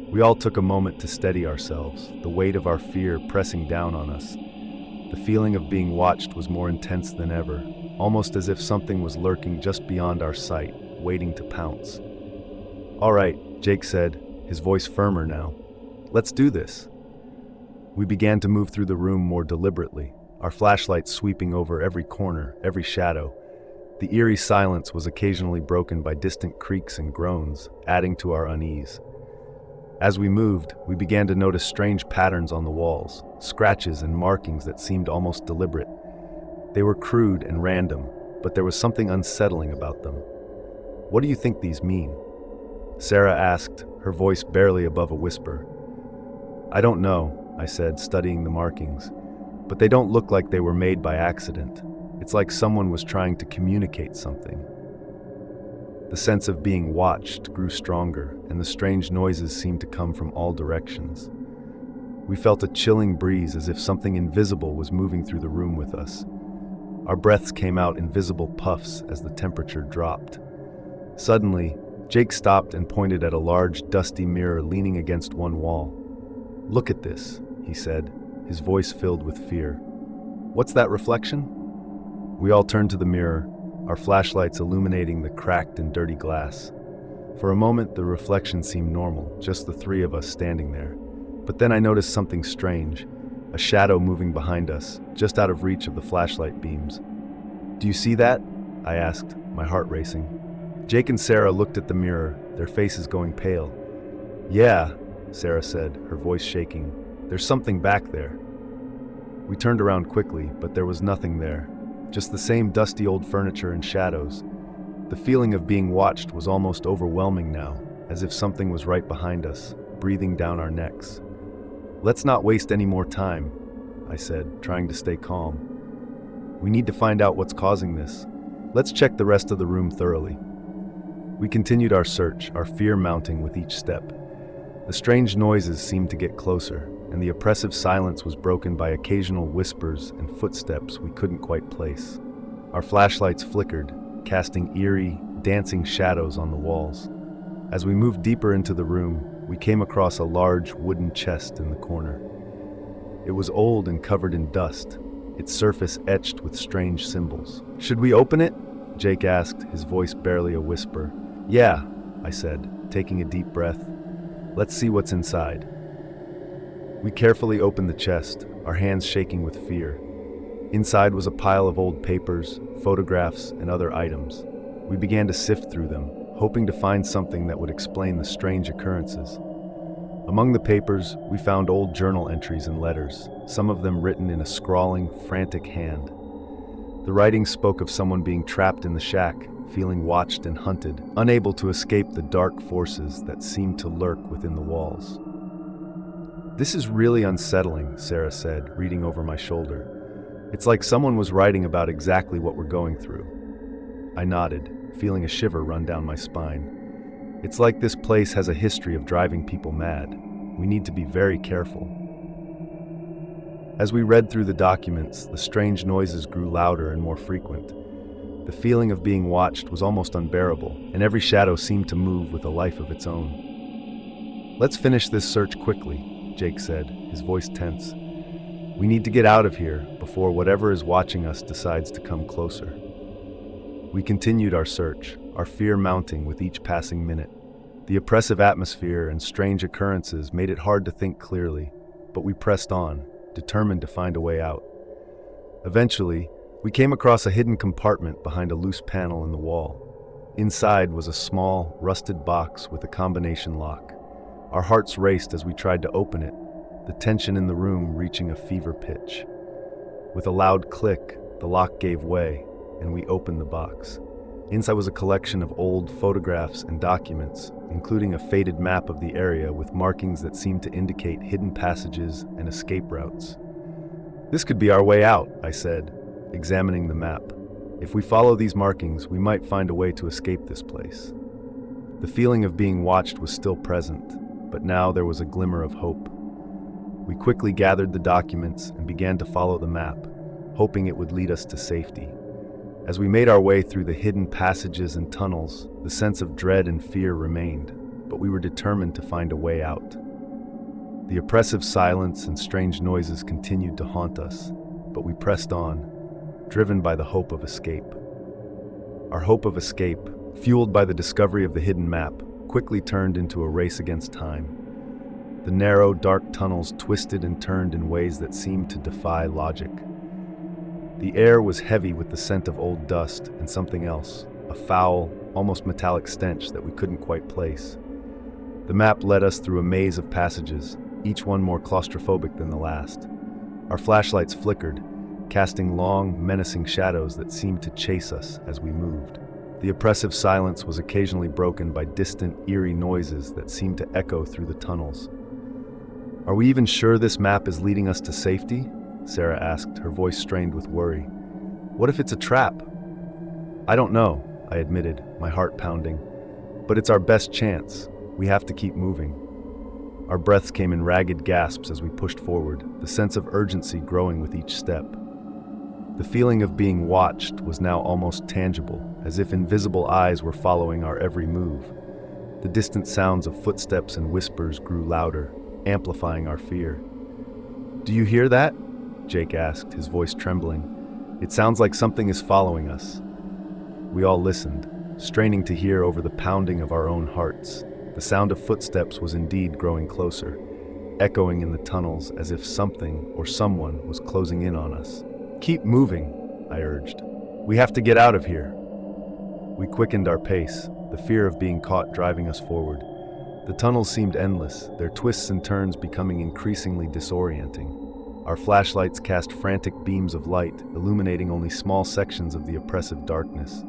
We all took a moment to steady ourselves, the weight of our fear pressing down on us. The feeling of being watched was more intense than ever, almost as if something was lurking just beyond our sight, waiting to pounce. "All right," Jake said, his voice firmer now. "Let's do this." We began to move through the room more deliberately, our flashlights sweeping over every corner, every shadow. The eerie silence was occasionally broken by distant creaks and groans, adding to our unease. As we moved, we began to notice strange patterns on the walls, scratches and markings that seemed almost deliberate. They were crude and random, but there was something unsettling about them. "What do you think these mean?" Sarah asked, her voice barely above a whisper. "I don't know," I said, studying the markings, "but they don't look like they were made by accident. It's like someone was trying to communicate something." The sense of being watched grew stronger, and the strange noises seemed to come from all directions. We felt a chilling breeze as if something invisible was moving through the room with us. Our breaths came out in visible puffs as the temperature dropped. Suddenly, Jake stopped and pointed at a large, dusty mirror leaning against one wall. "Look at this," he said, his voice filled with fear. "What's that reflection?" We all turned to the mirror, our flashlights illuminating the cracked and dirty glass. For a moment, the reflection seemed normal, just the three of us standing there. But then I noticed something strange, a shadow moving behind us, just out of reach of the flashlight beams. "Do you see that?" I asked, my heart racing. Jake and Sarah looked at the mirror, their faces going pale. "Yeah," Sarah said, her voice shaking. "There's something back there." We turned around quickly, but there was nothing there. Just the same dusty old furniture and shadows. The feeling of being watched was almost overwhelming now, as if something was right behind us, breathing down our necks. "Let's not waste any more time," I said, trying to stay calm. "We need to find out what's causing this. Let's check the rest of the room thoroughly." We continued our search, our fear mounting with each step. The strange noises seemed to get closer, and the oppressive silence was broken by occasional whispers and footsteps we couldn't quite place. Our flashlights flickered, casting eerie, dancing shadows on the walls. As we moved deeper into the room, we came across a large wooden chest in the corner. It was old and covered in dust, its surface etched with strange symbols. "Should we open it?" Jake asked, his voice barely a whisper. "Yeah," I said, taking a deep breath. "Let's see what's inside." We carefully opened the chest, our hands shaking with fear. Inside was a pile of old papers, photographs, and other items. We began to sift through them, hoping to find something that would explain the strange occurrences. Among the papers, we found old journal entries and letters, some of them written in a scrawling, frantic hand. The writing spoke of someone being trapped in the shack, feeling watched and hunted, unable to escape the dark forces that seemed to lurk within the walls. "This is really unsettling," Sarah said, reading over my shoulder. "It's like someone was writing about exactly what we're going through." I nodded, feeling a shiver run down my spine. "It's like this place has a history of driving people mad. We need to be very careful." As we read through the documents, the strange noises grew louder and more frequent. The feeling of being watched was almost unbearable, and every shadow seemed to move with a life of its own. "Let's finish this search quickly," Jake said, his voice tense. "We need to get out of here before whatever is watching us decides to come closer." We continued our search, our fear mounting with each passing minute. The oppressive atmosphere and strange occurrences made it hard to think clearly, but we pressed on, determined to find a way out. Eventually, we came across a hidden compartment behind a loose panel in the wall. Inside was a small, rusted box with a combination lock. Our hearts raced as we tried to open it, the tension in the room reaching a fever pitch. With a loud click, the lock gave way, and we opened the box. Inside was a collection of old photographs and documents, including a faded map of the area with markings that seemed to indicate hidden passages and escape routes. "This could be our way out," I said, examining the map. "If we follow these markings, we might find a way to escape this place." The feeling of being watched was still present, but now there was a glimmer of hope. We quickly gathered the documents and began to follow the map, hoping it would lead us to safety. As we made our way through the hidden passages and tunnels, the sense of dread and fear remained, but we were determined to find a way out. The oppressive silence and strange noises continued to haunt us, but we pressed on, driven by the hope of escape. Our hope of escape, fueled by the discovery of the hidden map, quickly turned into a race against time. The narrow, dark tunnels twisted and turned in ways that seemed to defy logic. The air was heavy with the scent of old dust and something else, a foul, almost metallic stench that we couldn't quite place. The map led us through a maze of passages, each one more claustrophobic than the last. Our flashlights flickered, casting long, menacing shadows that seemed to chase us as we moved. The oppressive silence was occasionally broken by distant, eerie noises that seemed to echo through the tunnels. "Are we even sure this map is leading us to safety?" Sarah asked, her voice strained with worry. "What if it's a trap?" "I don't know," I admitted, my heart pounding. "But it's our best chance. We have to keep moving." Our breaths came in ragged gasps as we pushed forward, the sense of urgency growing with each step. The feeling of being watched was now almost tangible, as if invisible eyes were following our every move. The distant sounds of footsteps and whispers grew louder, amplifying our fear. "Do you hear that?" Jake asked, his voice trembling. "It sounds like something is following us." We all listened, straining to hear over the pounding of our own hearts. The sound of footsteps was indeed growing closer, echoing in the tunnels as if something or someone was closing in on us. "Keep moving," I urged. "We have to get out of here." We quickened our pace, the fear of being caught driving us forward. The tunnels seemed endless, their twists and turns becoming increasingly disorienting. Our flashlights cast frantic beams of light, illuminating only small sections of the oppressive darkness.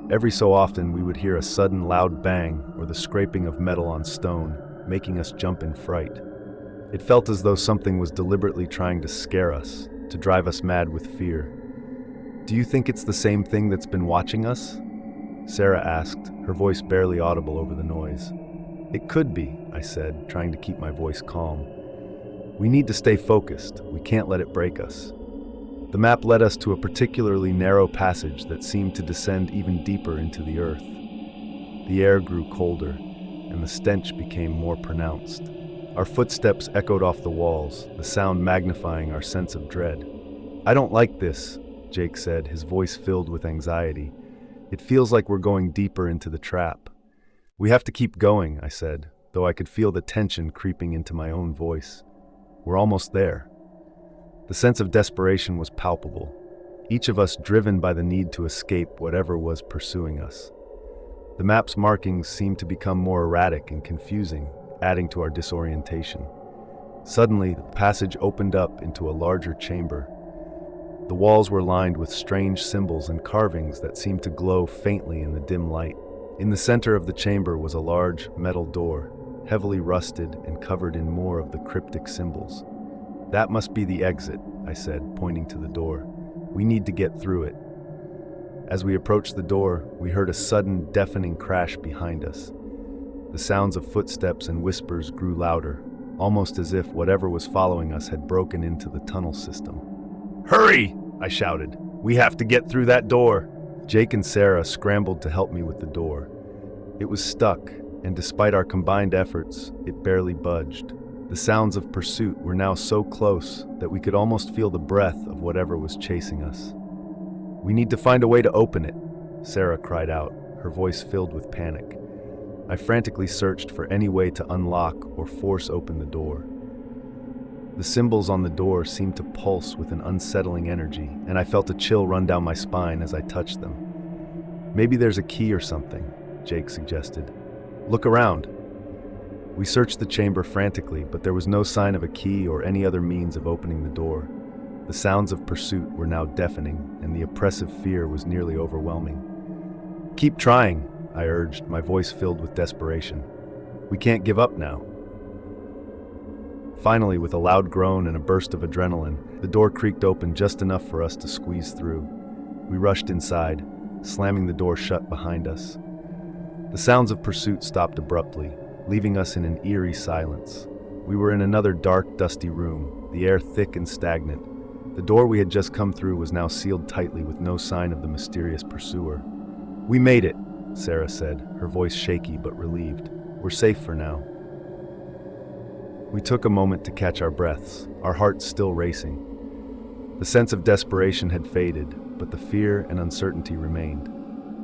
Every so often, we would hear a sudden loud bang or the scraping of metal on stone, making us jump in fright. It felt as though something was deliberately trying to scare us, to drive us mad with fear. "Do you think it's the same thing that's been watching us?" Sarah asked, her voice barely audible over the noise. "It could be," I said, trying to keep my voice calm. "We need to stay focused. We can't let it break us." The map led us to a particularly narrow passage that seemed to descend even deeper into the earth. The air grew colder, and the stench became more pronounced. Our footsteps echoed off the walls, the sound magnifying our sense of dread. "I don't like this," Jake said, his voice filled with anxiety. "It feels like we're going deeper into the trap." "We have to keep going," I said, though I could feel the tension creeping into my own voice. "We're almost there." The sense of desperation was palpable, each of us driven by the need to escape whatever was pursuing us. The map's markings seemed to become more erratic and confusing, adding to our disorientation. Suddenly, the passage opened up into a larger chamber. The walls were lined with strange symbols and carvings that seemed to glow faintly in the dim light. In the center of the chamber was a large metal door, heavily rusted and covered in more of the cryptic symbols. "That must be the exit," I said, pointing to the door. "We need to get through it." As we approached the door, we heard a sudden, deafening crash behind us. The sounds of footsteps and whispers grew louder, almost as if whatever was following us had broken into the tunnel system. "Hurry!" I shouted. "We have to get through that door." Jake and Sarah scrambled to help me with the door. It was stuck, and despite our combined efforts, it barely budged. The sounds of pursuit were now so close that we could almost feel the breath of whatever was chasing us. "We need to find a way to open it." Sarah cried out, her voice filled with panic. I frantically searched for any way to unlock or force open the door. The symbols on the door seemed to pulse with an unsettling energy, and I felt a chill run down my spine as I touched them. Maybe there's a key or something, Jake suggested. Look around. We searched the chamber frantically, but there was no sign of a key or any other means of opening the door. The sounds of pursuit were now deafening, and the oppressive fear was nearly overwhelming. Keep trying, I urged, my voice filled with desperation. We can't give up now. Finally, with a loud groan and a burst of adrenaline, the door creaked open just enough for us to squeeze through. We rushed inside, slamming the door shut behind us. The sounds of pursuit stopped abruptly, leaving us in an eerie silence. We were in another dark, dusty room, the air thick and stagnant. The door we had just come through was now sealed tightly with no sign of the mysterious pursuer. We made it, Sarah said, her voice shaky but relieved. We're safe for now. We took a moment to catch our breaths, our hearts still racing. The sense of desperation had faded, but the fear and uncertainty remained.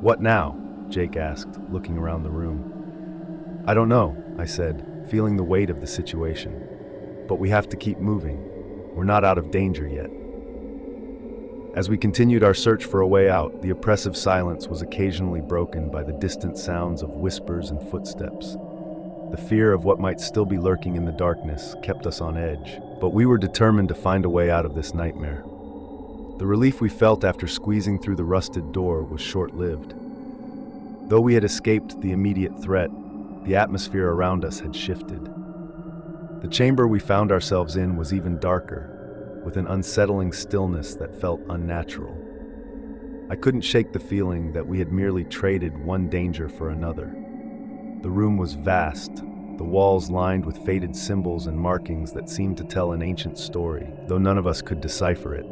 What now? Jake asked, looking around the room. I don't know, I said, feeling the weight of the situation. But we have to keep moving. We're not out of danger yet. As we continued our search for a way out, the oppressive silence was occasionally broken by the distant sounds of whispers and footsteps. The fear of what might still be lurking in the darkness kept us on edge, but we were determined to find a way out of this nightmare. The relief we felt after squeezing through the rusted door was short-lived. Though we had escaped the immediate threat, the atmosphere around us had shifted. The chamber we found ourselves in was even darker, with an unsettling stillness that felt unnatural. I couldn't shake the feeling that we had merely traded one danger for another. The room was vast, the walls lined with faded symbols and markings that seemed to tell an ancient story, though none of us could decipher it.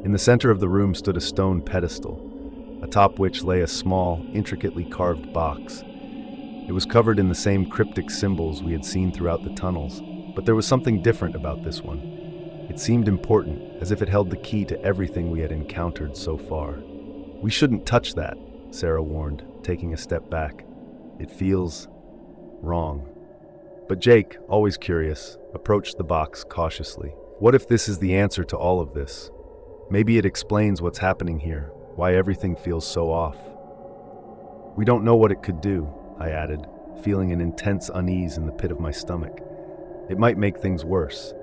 In the center of the room stood a stone pedestal, atop which lay a small, intricately carved box. It was covered in the same cryptic symbols we had seen throughout the tunnels, but there was something different about this one. It seemed important, as if it held the key to everything we had encountered so far. We shouldn't touch that, Sarah warned, taking a step back. It feels wrong. But Jake, always curious, approached the box cautiously. What if this is the answer to all of this? Maybe it explains what's happening here, why everything feels so off. We don't know what it could do, I added, feeling an intense unease in the pit of my stomach. It might make things worse.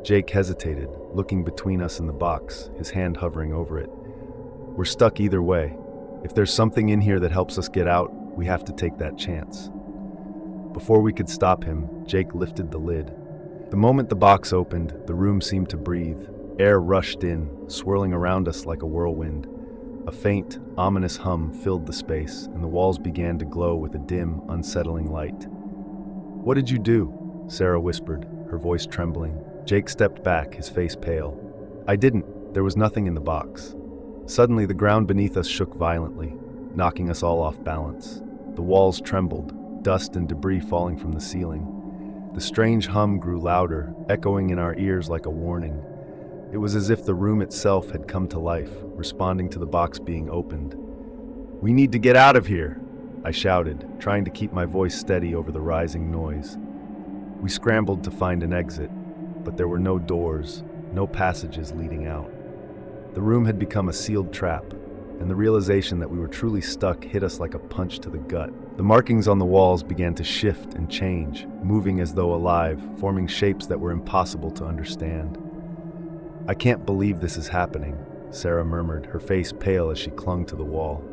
Jake hesitated, looking between us and the box, his hand hovering over it. We're stuck either way. If there's something in here that helps us get out, we have to take that chance. Before we could stop him, Jake lifted the lid. The moment the box opened, the room seemed to breathe. Air rushed in, swirling around us like a whirlwind. A faint, ominous hum filled the space, and the walls began to glow with a dim, unsettling light. What did you do? Sarah whispered, her voice trembling. Jake stepped back, his face pale. I didn't. There was nothing in the box. Suddenly, the ground beneath us shook violently, knocking us all off balance. The walls trembled, dust and debris falling from the ceiling. The strange hum grew louder, echoing in our ears like a warning. It was as if the room itself had come to life, responding to the box being opened. We need to get out of here, I shouted, trying to keep my voice steady over the rising noise. We scrambled to find an exit, but there were no doors, no passages leading out. The room had become a sealed trap, and the realization that we were truly stuck hit us like a punch to the gut. The markings on the walls began to shift and change, moving as though alive, forming shapes that were impossible to understand. I can't believe this is happening, Sarah murmured, her face pale as she clung to the wall.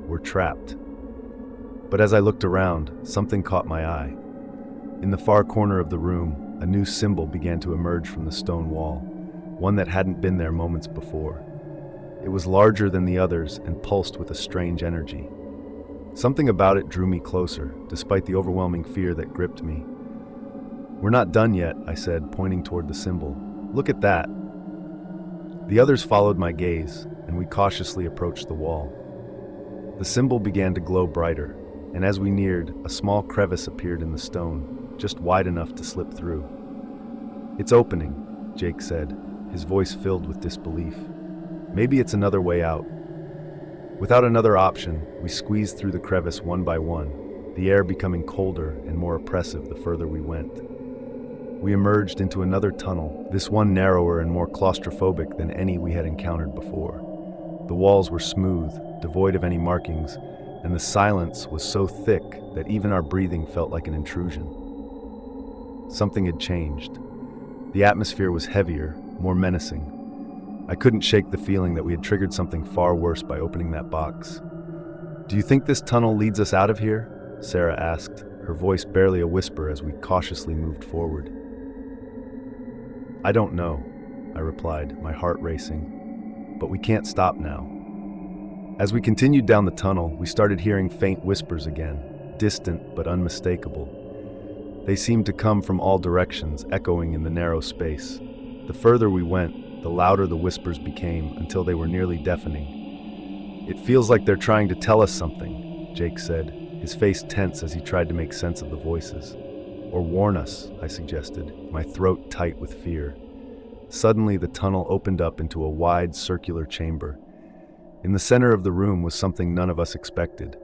We're trapped. But as I looked around, something caught my eye. In the far corner of the room, a new symbol began to emerge from the stone wall, one that hadn't been there moments before. It was larger than the others and pulsed with a strange energy. Something about it drew me closer, despite the overwhelming fear that gripped me. We're not done yet, I said, pointing toward the symbol. Look at that. The others followed my gaze, and we cautiously approached the wall. The symbol began to glow brighter, and as we neared, a small crevice appeared in the stone, just wide enough to slip through. It's opening, Jake said, his voice filled with disbelief. Maybe it's another way out. Without another option, we squeezed through the crevice one by one, the air becoming colder and more oppressive the further we went. We emerged into another tunnel, this one narrower and more claustrophobic than any we had encountered before. The walls were smooth, devoid of any markings, and the silence was so thick that even our breathing felt like an intrusion. Something had changed. The atmosphere was heavier, more menacing. I couldn't shake the feeling that we had triggered something far worse by opening that box. "Do you think this tunnel leads us out of here?" Sarah asked, her voice barely a whisper as we cautiously moved forward. "I don't know," I replied, my heart racing. "But we can't stop now." As we continued down the tunnel, we started hearing faint whispers again, distant but unmistakable. They seemed to come from all directions, echoing in the narrow space. The further we went, the louder the whispers became until they were nearly deafening. "It feels like they're trying to tell us something," Jake said, his face tense as he tried to make sense of the voices. "Or warn us," I suggested, my throat tight with fear. Suddenly, the tunnel opened up into a wide, circular chamber. In the center of the room was something none of us expected.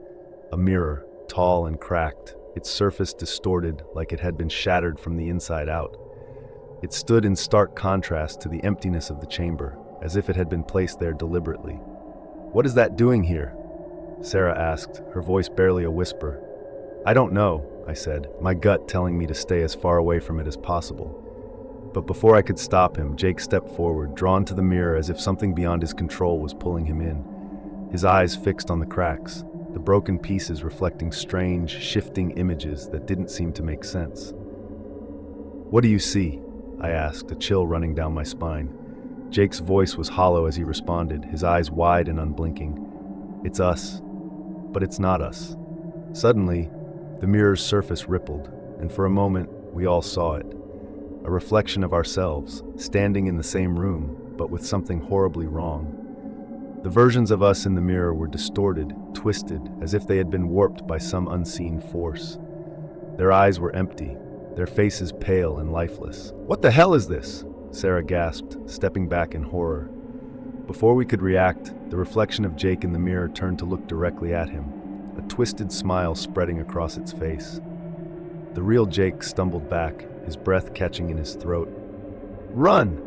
A mirror, tall and cracked, its surface distorted like it had been shattered from the inside out. It stood in stark contrast to the emptiness of the chamber, as if it had been placed there deliberately. "What is that doing here?" Sarah asked, her voice barely a whisper. "I don't know," I said, my gut telling me to stay as far away from it as possible. But before I could stop him, Jake stepped forward, drawn to the mirror as if something beyond his control was pulling him in. His eyes fixed on the cracks, the broken pieces reflecting strange, shifting images that didn't seem to make sense. "What do you see?" I asked, a chill running down my spine. Jake's voice was hollow as he responded, his eyes wide and unblinking. "It's us, but it's not us." Suddenly, the mirror's surface rippled, and for a moment, we all saw it. A reflection of ourselves, standing in the same room, but with something horribly wrong. The versions of us in the mirror were distorted, twisted, as if they had been warped by some unseen force. Their eyes were empty, their faces pale and lifeless. "What the hell is this?" Sarah gasped, stepping back in horror. Before we could react, the reflection of Jake in the mirror turned to look directly at him, a twisted smile spreading across its face. The real Jake stumbled back, his breath catching in his throat. "Run!"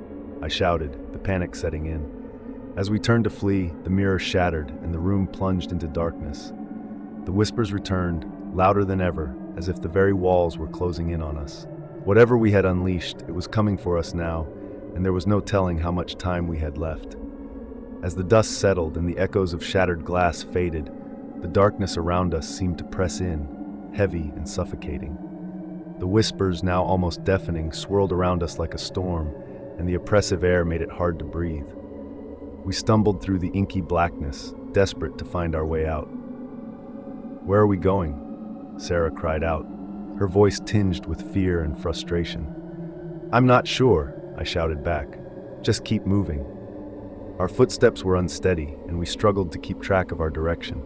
I shouted, the panic setting in. As we turned to flee, the mirror shattered and the room plunged into darkness. The whispers returned, louder than ever, as if the very walls were closing in on us. Whatever we had unleashed, it was coming for us now, and there was no telling how much time we had left. As the dust settled and the echoes of shattered glass faded, the darkness around us seemed to press in, heavy and suffocating. The whispers, now almost deafening, swirled around us like a storm, and the oppressive air made it hard to breathe. We stumbled through the inky blackness, desperate to find our way out. "Where are we going?" Sarah cried out, her voice tinged with fear and frustration. "I'm not sure," I shouted back. "Just keep moving." Our footsteps were unsteady, and we struggled to keep track of our direction.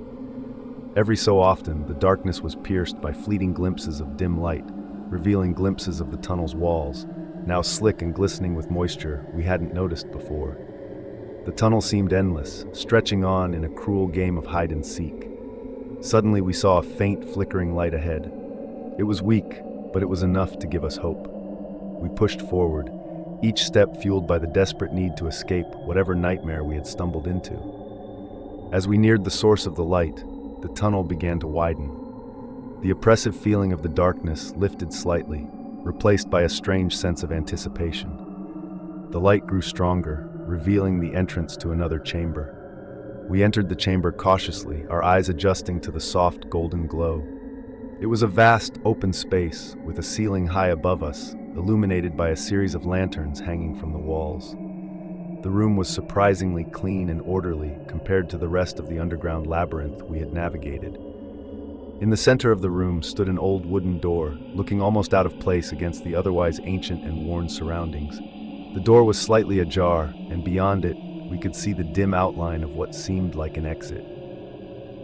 Every so often, the darkness was pierced by fleeting glimpses of dim light, revealing glimpses of the tunnel's walls, now slick and glistening with moisture we hadn't noticed before. The tunnel seemed endless, stretching on in a cruel game of hide and seek. Suddenly we saw a faint, flickering light ahead. It was weak, but it was enough to give us hope. We pushed forward, each step fueled by the desperate need to escape whatever nightmare we had stumbled into. As we neared the source of the light, the tunnel began to widen. The oppressive feeling of the darkness lifted slightly, replaced by a strange sense of anticipation. The light grew stronger, revealing the entrance to another chamber. We entered the chamber cautiously, our eyes adjusting to the soft golden glow. It was a vast, open space, with a ceiling high above us, illuminated by a series of lanterns hanging from the walls. The room was surprisingly clean and orderly compared to the rest of the underground labyrinth we had navigated. In the center of the room stood an old wooden door, looking almost out of place against the otherwise ancient and worn surroundings. The door was slightly ajar, and beyond it, we could see the dim outline of what seemed like an exit.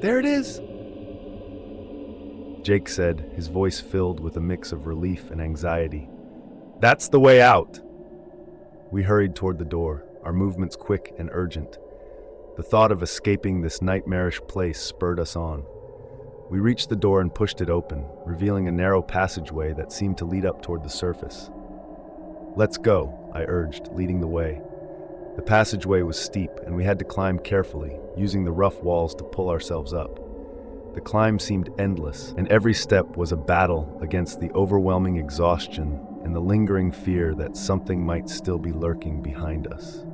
"There it is!" Jake said, his voice filled with a mix of relief and anxiety. "That's the way out!" We hurried toward the door, our movements quick and urgent. The thought of escaping this nightmarish place spurred us on. We reached the door and pushed it open, revealing a narrow passageway that seemed to lead up toward the surface. "Let's go," I urged, leading the way. The passageway was steep, and we had to climb carefully, using the rough walls to pull ourselves up. The climb seemed endless, and every step was a battle against the overwhelming exhaustion and the lingering fear that something might still be lurking behind us.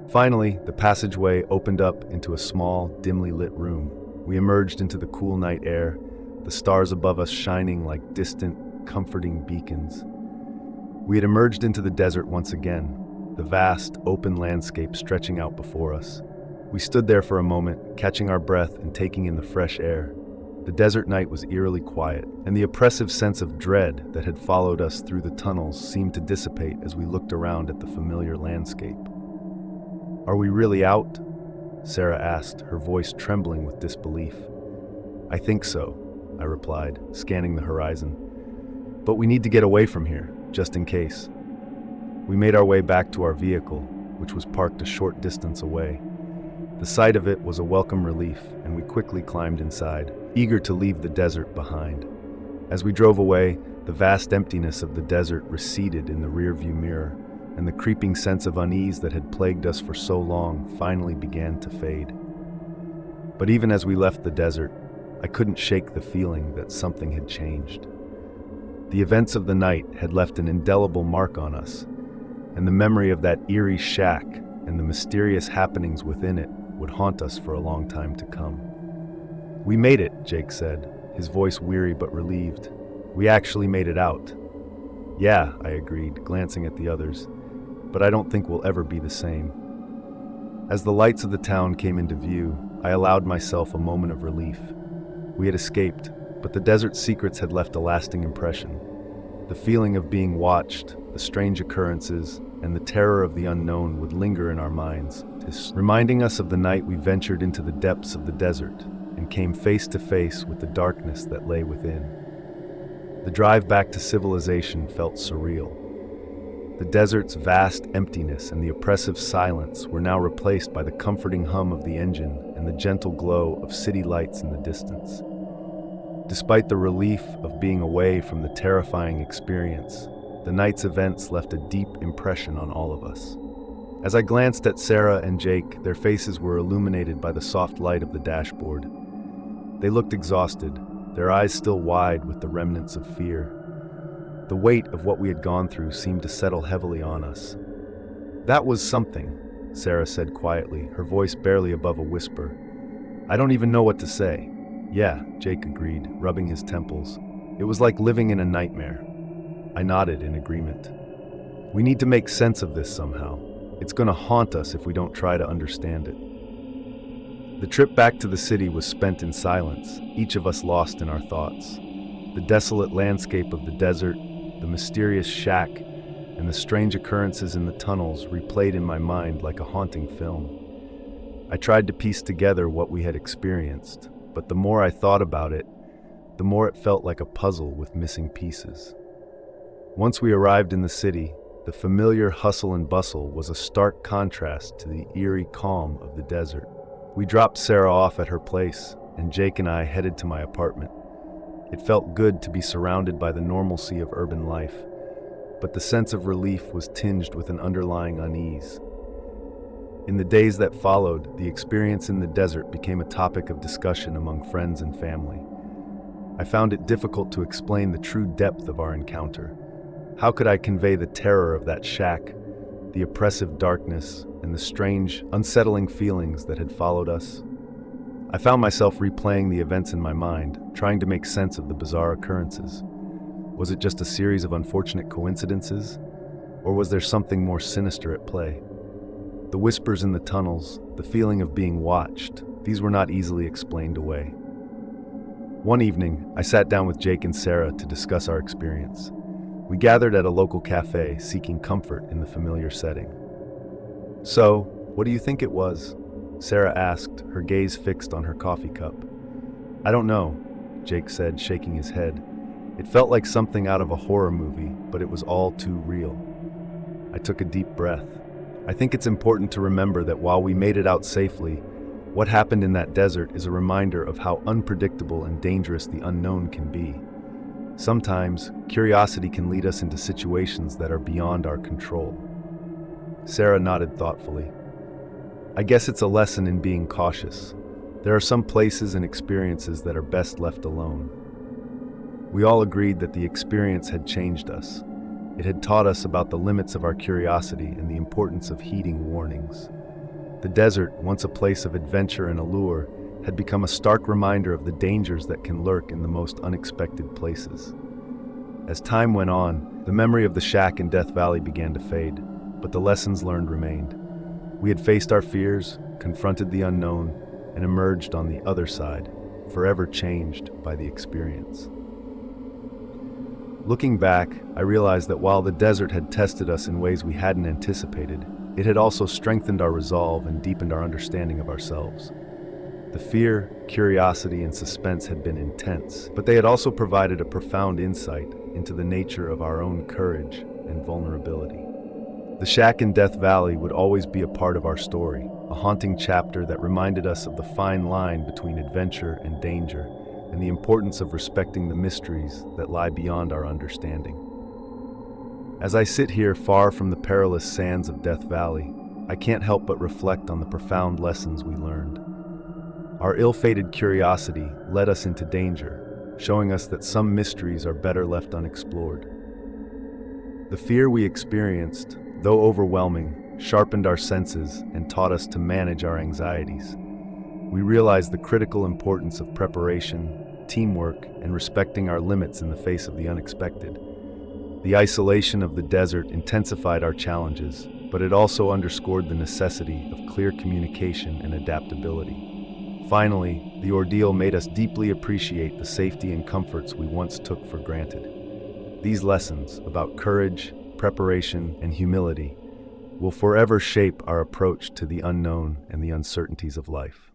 Finally, the passageway opened up into a small, dimly lit room. We emerged into the cool night air, the stars above us shining like distant, comforting beacons. We had emerged into the desert once again, the vast, open landscape stretching out before us. We stood there for a moment, catching our breath and taking in the fresh air. The desert night was eerily quiet, and the oppressive sense of dread that had followed us through the tunnels seemed to dissipate as we looked around at the familiar landscape. "Are we really out?" Sarah asked, her voice trembling with disbelief. "I think so," I replied, scanning the horizon. "But we need to get away from here, just in case." We made our way back to our vehicle, which was parked a short distance away. The sight of it was a welcome relief, and we quickly climbed inside, eager to leave the desert behind. As we drove away, the vast emptiness of the desert receded in the rearview mirror, and the creeping sense of unease that had plagued us for so long finally began to fade. But even as we left the desert, I couldn't shake the feeling that something had changed. The events of the night had left an indelible mark on us, and the memory of that eerie shack and the mysterious happenings within it would haunt us for a long time to come. "We made it," Jake said, his voice weary but relieved. "We actually made it out." "Yeah," I agreed, glancing at the others, "but I don't think we'll ever be the same." As the lights of the town came into view, I allowed myself a moment of relief. We had escaped, but the desert's secrets had left a lasting impression. The feeling of being watched, the strange occurrences, and the terror of the unknown would linger in our minds, reminding us of the night we ventured into the depths of the desert and came face to face with the darkness that lay within. The drive back to civilization felt surreal. The desert's vast emptiness and the oppressive silence were now replaced by the comforting hum of the engine and the gentle glow of city lights in the distance. Despite the relief of being away from the terrifying experience, the night's events left a deep impression on all of us. As I glanced at Sarah and Jake, their faces were illuminated by the soft light of the dashboard. They looked exhausted, their eyes still wide with the remnants of fear. The weight of what we had gone through seemed to settle heavily on us. "That was something," Sarah said quietly, her voice barely above a whisper. "I don't even know what to say." "Yeah," Jake agreed, rubbing his temples. "It was like living in a nightmare." I nodded in agreement. "We need to make sense of this somehow. It's going to haunt us if we don't try to understand it." The trip back to the city was spent in silence, each of us lost in our thoughts. The desolate landscape of the desert, the mysterious shack, and the strange occurrences in the tunnels replayed in my mind like a haunting film. I tried to piece together what we had experienced, but the more I thought about it, the more it felt like a puzzle with missing pieces. Once we arrived in the city, the familiar hustle and bustle was a stark contrast to the eerie calm of the desert. We dropped Sarah off at her place, and Jake and I headed to my apartment. It felt good to be surrounded by the normalcy of urban life, but the sense of relief was tinged with an underlying unease. In the days that followed, the experience in the desert became a topic of discussion among friends and family. I found it difficult to explain the true depth of our encounter. How could I convey the terror of that shack, the oppressive darkness, and the strange, unsettling feelings that had followed us? I found myself replaying the events in my mind, trying to make sense of the bizarre occurrences. Was it just a series of unfortunate coincidences? Or was there something more sinister at play? The whispers in the tunnels, the feeling of being watched, these were not easily explained away. One evening, I sat down with Jake and Sarah to discuss our experience. We gathered at a local cafe, seeking comfort in the familiar setting. "So, what do you think it was?" Sarah asked, her gaze fixed on her coffee cup. "I don't know," Jake said, shaking his head. "It felt like something out of a horror movie, but it was all too real." I took a deep breath. I think it's important to remember that while we made it out safely, What happened in that desert is a reminder of how unpredictable and dangerous the unknown can be. Sometimes, curiosity can lead us into situations that are beyond our control. Sarah nodded thoughtfully. I guess it's a lesson in being cautious. There are some places and experiences that are best left alone. We all agreed that the experience had changed us. It had taught us about the limits of our curiosity and the importance of heeding warnings. The desert, once a place of adventure and allure, had become a stark reminder of the dangers that can lurk in the most unexpected places. As time went on, the memory of the shack in Death Valley began to fade, but the lessons learned remained. We had faced our fears, confronted the unknown, and emerged on the other side, forever changed by the experience. Looking back, I realized that while the desert had tested us in ways we hadn't anticipated, it had also strengthened our resolve and deepened our understanding of ourselves. The fear, curiosity, and suspense had been intense, but they had also provided a profound insight into the nature of our own courage and vulnerability. The shack in Death Valley would always be a part of our story, a haunting chapter that reminded us of the fine line between adventure and danger, and the importance of respecting the mysteries that lie beyond our understanding. As I sit here far from the perilous sands of Death Valley, I can't help but reflect on the profound lessons we learned. Our ill-fated curiosity led us into danger, showing us that some mysteries are better left unexplored. The fear we experienced, though overwhelming, sharpened our senses and taught us to manage our anxieties. We realized the critical importance of preparation, teamwork, and respecting our limits in the face of the unexpected. The isolation of the desert intensified our challenges, but it also underscored the necessity of clear communication and adaptability. Finally, the ordeal made us deeply appreciate the safety and comforts we once took for granted. These lessons about courage, preparation, and humility will forever shape our approach to the unknown and the uncertainties of life.